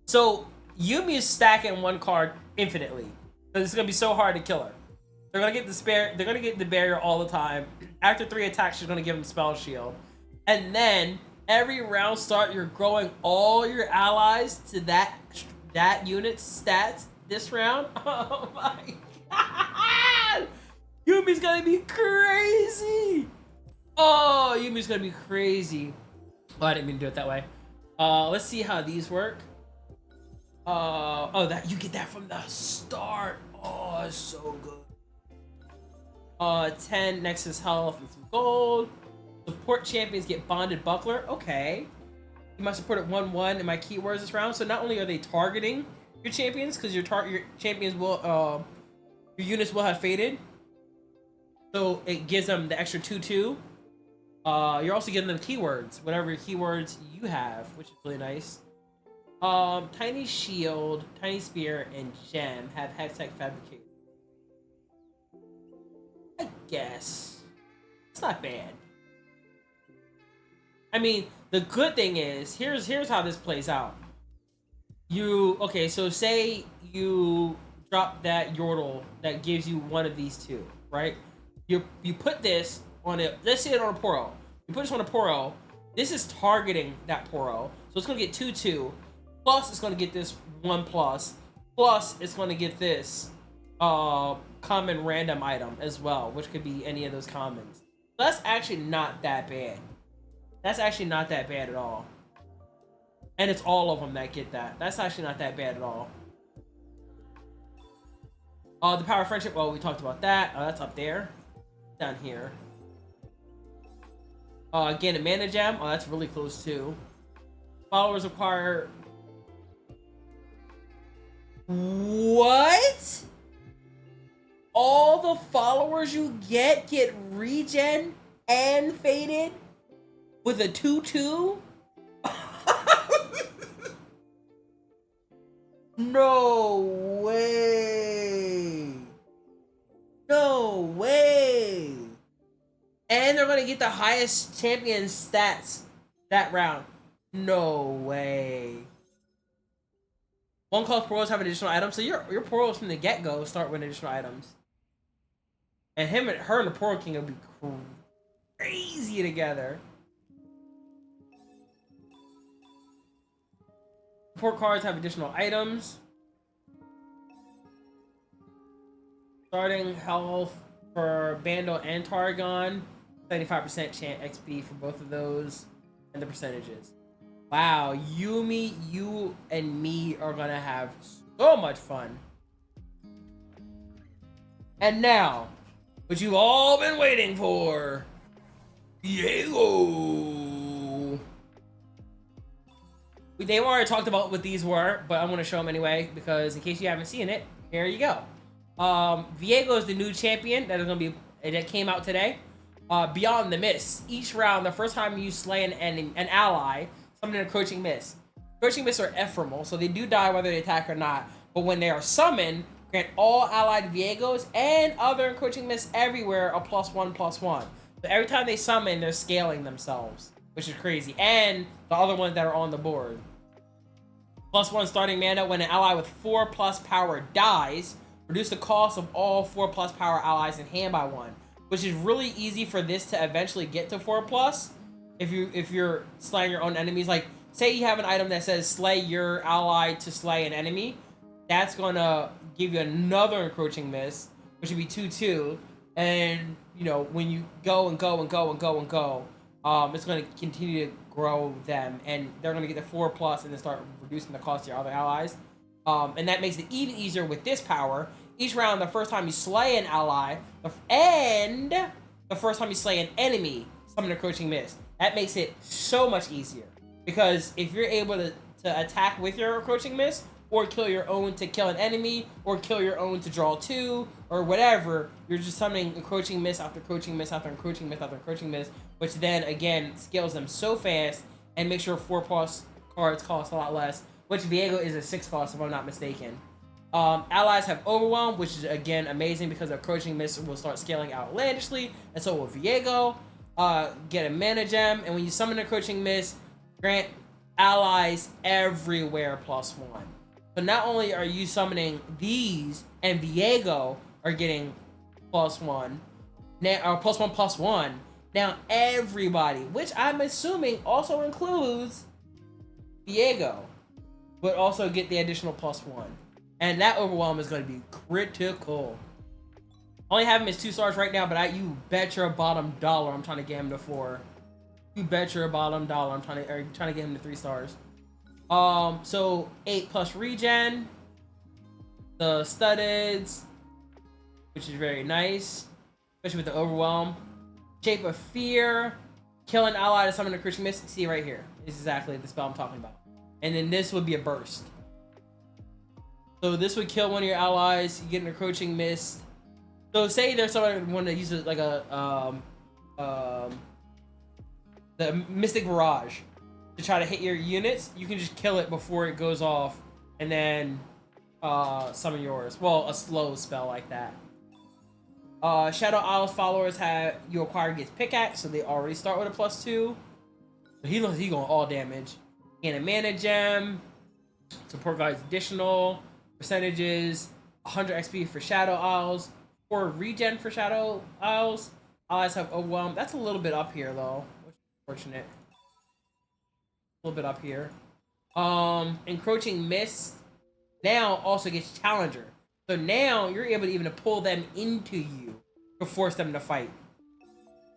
So Yumi is stacking one card infinitely. It's gonna be so hard to kill her. They're gonna get the spare. They're gonna get the barrier all the time. After 3 attacks, she's gonna give them spell shield, and then every round start, you're growing all your allies to that unit's stats this round. Oh my god! Yumi's gonna be crazy. Oh, Yumi's gonna be crazy. Oh, I didn't mean to do it that way. Let's see how these work. Oh, that you get that from the start. Oh, it's so good. 10 Nexus health and some gold. Support champions get bonded buckler. Okay. You must support at 1-1 in my keywords this round. So not only are they targeting your champions, because your champions will your units will have faded. So it gives them the extra 2-2. You're also getting them keywords, whatever keywords you have, which is really nice. Tiny shield, tiny spear, and gem have hextech fabricated. I guess it's not bad. I mean, the good thing is here's how this plays out. Okay, so say you drop that Yordle that gives you one of these two, right? You put this on it. Let's say it on a Poro. You put this on a Poro. This is targeting that Poro, so it's gonna get 2-2. Plus, it's gonna get this 1+. Plus, it's gonna get this common random item as well, which could be any of those commons. So that's actually not that bad. That's actually not that bad at all. And it's all of them that get that. That's actually not that bad at all. The power of friendship. Well, we talked about that. That's up there. Down here. Again, a mana gem. Oh, that's really close too. Followers acquire. What? All the followers you get regen and faded with a 2-2? No way. No way. And they're gonna get the highest champion stats that round. No way. One class portals have additional items, so your portals from the get-go start with additional items. And her and the Portal King will be crazy together. Support cards have additional items. Starting health for Bandle and Targon. 75% chant XP for both of those. And the percentages. Wow, Yumi, you and me are gonna have so much fun. And now, what you've all been waiting for. Viego. They've already talked about what these were, but I'm gonna show them anyway, because in case you haven't seen it, here you go. Viego is the new champion that came out today. Beyond the Mist. Each round, the first time you slay an ally, summon an encroaching mist. Encroaching mists are ephemeral, so they do die whether they attack or not. But when they are summoned, grant all allied Viegos and other encroaching mists everywhere a +1/+1. So every time they summon, they're scaling themselves, which is crazy. And the other ones that are on the board. +1 starting mana when an ally with 4+ power dies. Reduce the cost of all 4+ power allies in hand by 1. Which is really easy for this to eventually get to 4+. If you're slaying your own enemies. Like, say you have an item that says slay your ally to slay an enemy. That's gonna give you another encroaching mist, which would be 2/2. And, you know, when you go and go, it's gonna continue to grow them. And they're gonna get to 4+ and then start reducing the cost of your other allies. And that makes it even easier with this power. Each round, the first time you slay an ally, and the first time you slay an enemy, summon a encroaching mist. That makes it so much easier. Because if you're able to attack with your encroaching mist, or kill your own to kill an enemy, or kill your own to draw 2, or whatever, you're just summoning encroaching mist after encroaching mist after encroaching mist after encroaching mist, which then, again, scales them so fast and makes your 4+ cards cost a lot less, which Viego is a 6 cost, if I'm not mistaken. Allies have Overwhelm, which is, again, amazing because the encroaching mist will start scaling outlandishly, and so will Viego. Get a mana gem, and when you summon an encroaching mist, grant allies everywhere +1. So not only are you summoning these, and Viego are getting +1, now, or +1/+1, now everybody, which I'm assuming also includes Viego, would also get the additional +1. And that Overwhelm is going to be critical. I only have him as 2 stars right now, but you bet your bottom dollar I'm trying to get him to 4. You bet your bottom dollar I'm trying to get him to 3 stars. So 8+ regen, the studdeds, which is very nice, especially with the Overwhelm. Shape of Fear, kill an ally to summon a encroaching mist. See right here, this is exactly the spell I'm talking about. And then this would be a burst. So this would kill one of your allies. You get an encroaching mist. So say there's someone that uses like the Mystic Barrage to try to hit your units. You can just kill it before it goes off, and then summon yours. Well, a slow spell like that. Shadow Isles followers have you acquire gets pickaxe, so they already start with a +2. But he going all damage. And a mana gem. Support guides additional percentages. 100 XP for Shadow Isles. 4 regen for Shadow Isles. Allies have Overwhelm. That's a little bit up here though, which is unfortunate. A little bit up here. Encroaching Mist now also gets Challenger. So now you're able to even pull them into you to force them to fight.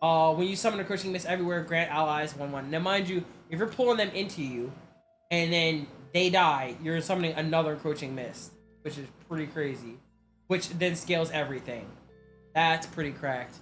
When you summon Encroaching Mist everywhere, grant allies 1/1. Now mind you, if you're pulling them into you and then they die, you're summoning another Encroaching Mist, which is pretty crazy. Which then scales everything. That's pretty cracked.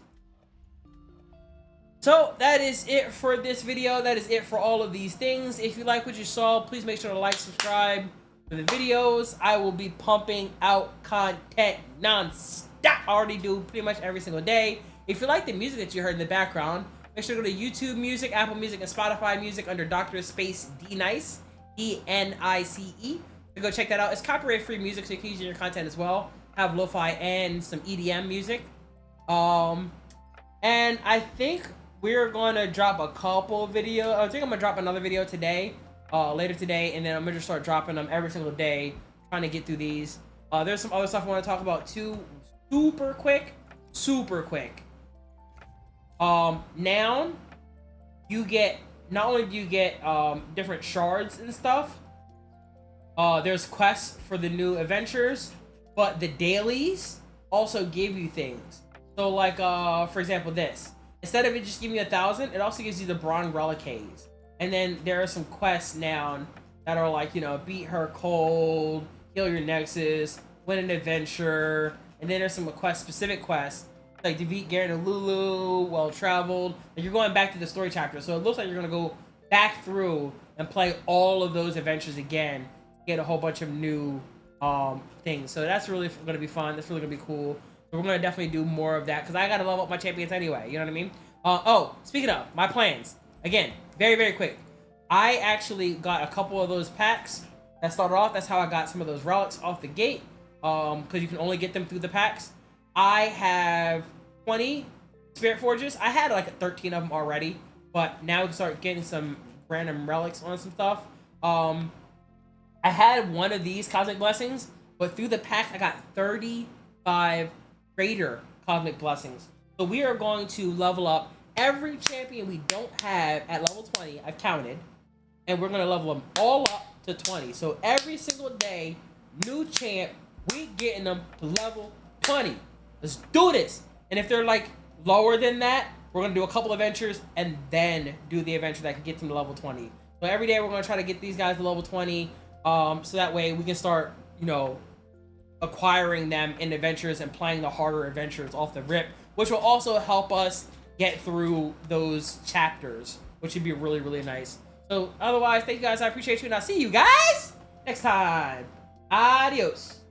So that is it for this video. That is it for all of these things. If you like what you saw, please make sure to like, subscribe for the videos. I will be pumping out content non-stop. I already do pretty much every single day. If you like the music that you heard in the background, make sure to go to YouTube Music, Apple Music, and Spotify Music under Dr. Space D-Nice, D-N-I-C-E. So go check that out. It's copyright-free music, so you can use it in your content as well. Have lo-fi and some EDM music. And I think we're gonna drop a couple videos. I think I'm gonna drop another video today, later today, and then I'm gonna just start dropping them every single day, trying trying to get through these. There's some other stuff I want to talk about too, super quick. Now you get, not only do you get different shards and stuff, there's quests for the new adventures, but the dailies also give you things. So like for example, this, instead of it just giving you 1,000, it also gives you the bronze relic haze. And then there are some quests now that are like, you know, beat her cold, heal your nexus, win an adventure. And then there's some specific quests like defeat Garen and Lulu, well traveled. And you're going back to the story chapter, so it looks like you're gonna go back through and play all of those adventures again, get a whole bunch of new things. So that's really gonna be fun. That's really gonna be cool. So we're gonna definitely do more of that because I gotta level up my champions anyway. You know what I mean? Oh, speaking of my plans, again, very quick. I actually got a couple of those packs that started off. That's how I got some of those relics off the gate. Because you can only get them through the packs. I have 20 Spirit Forges. I had like 13 of them already, but now we can start getting some random relics on some stuff. I had one of these Cosmic Blessings, but through the pack I got 35 greater Cosmic Blessings. So we are going to level up every champion we don't have at level 20. I've counted, and we're gonna level them all up to 20. So every single day, new champ, we getting them to level 20. Let's do this. And if they're like lower than that, we're gonna do a couple adventures and then do the adventure that can get them to level 20. So every day we're gonna try to get these guys to level 20, so that way we can start, you know, acquiring them in adventures and playing the harder adventures off the rip, which will also help us get through those chapters, which would be really nice. So otherwise, thank you guys, I appreciate you, and I'll see you guys next time. Adios.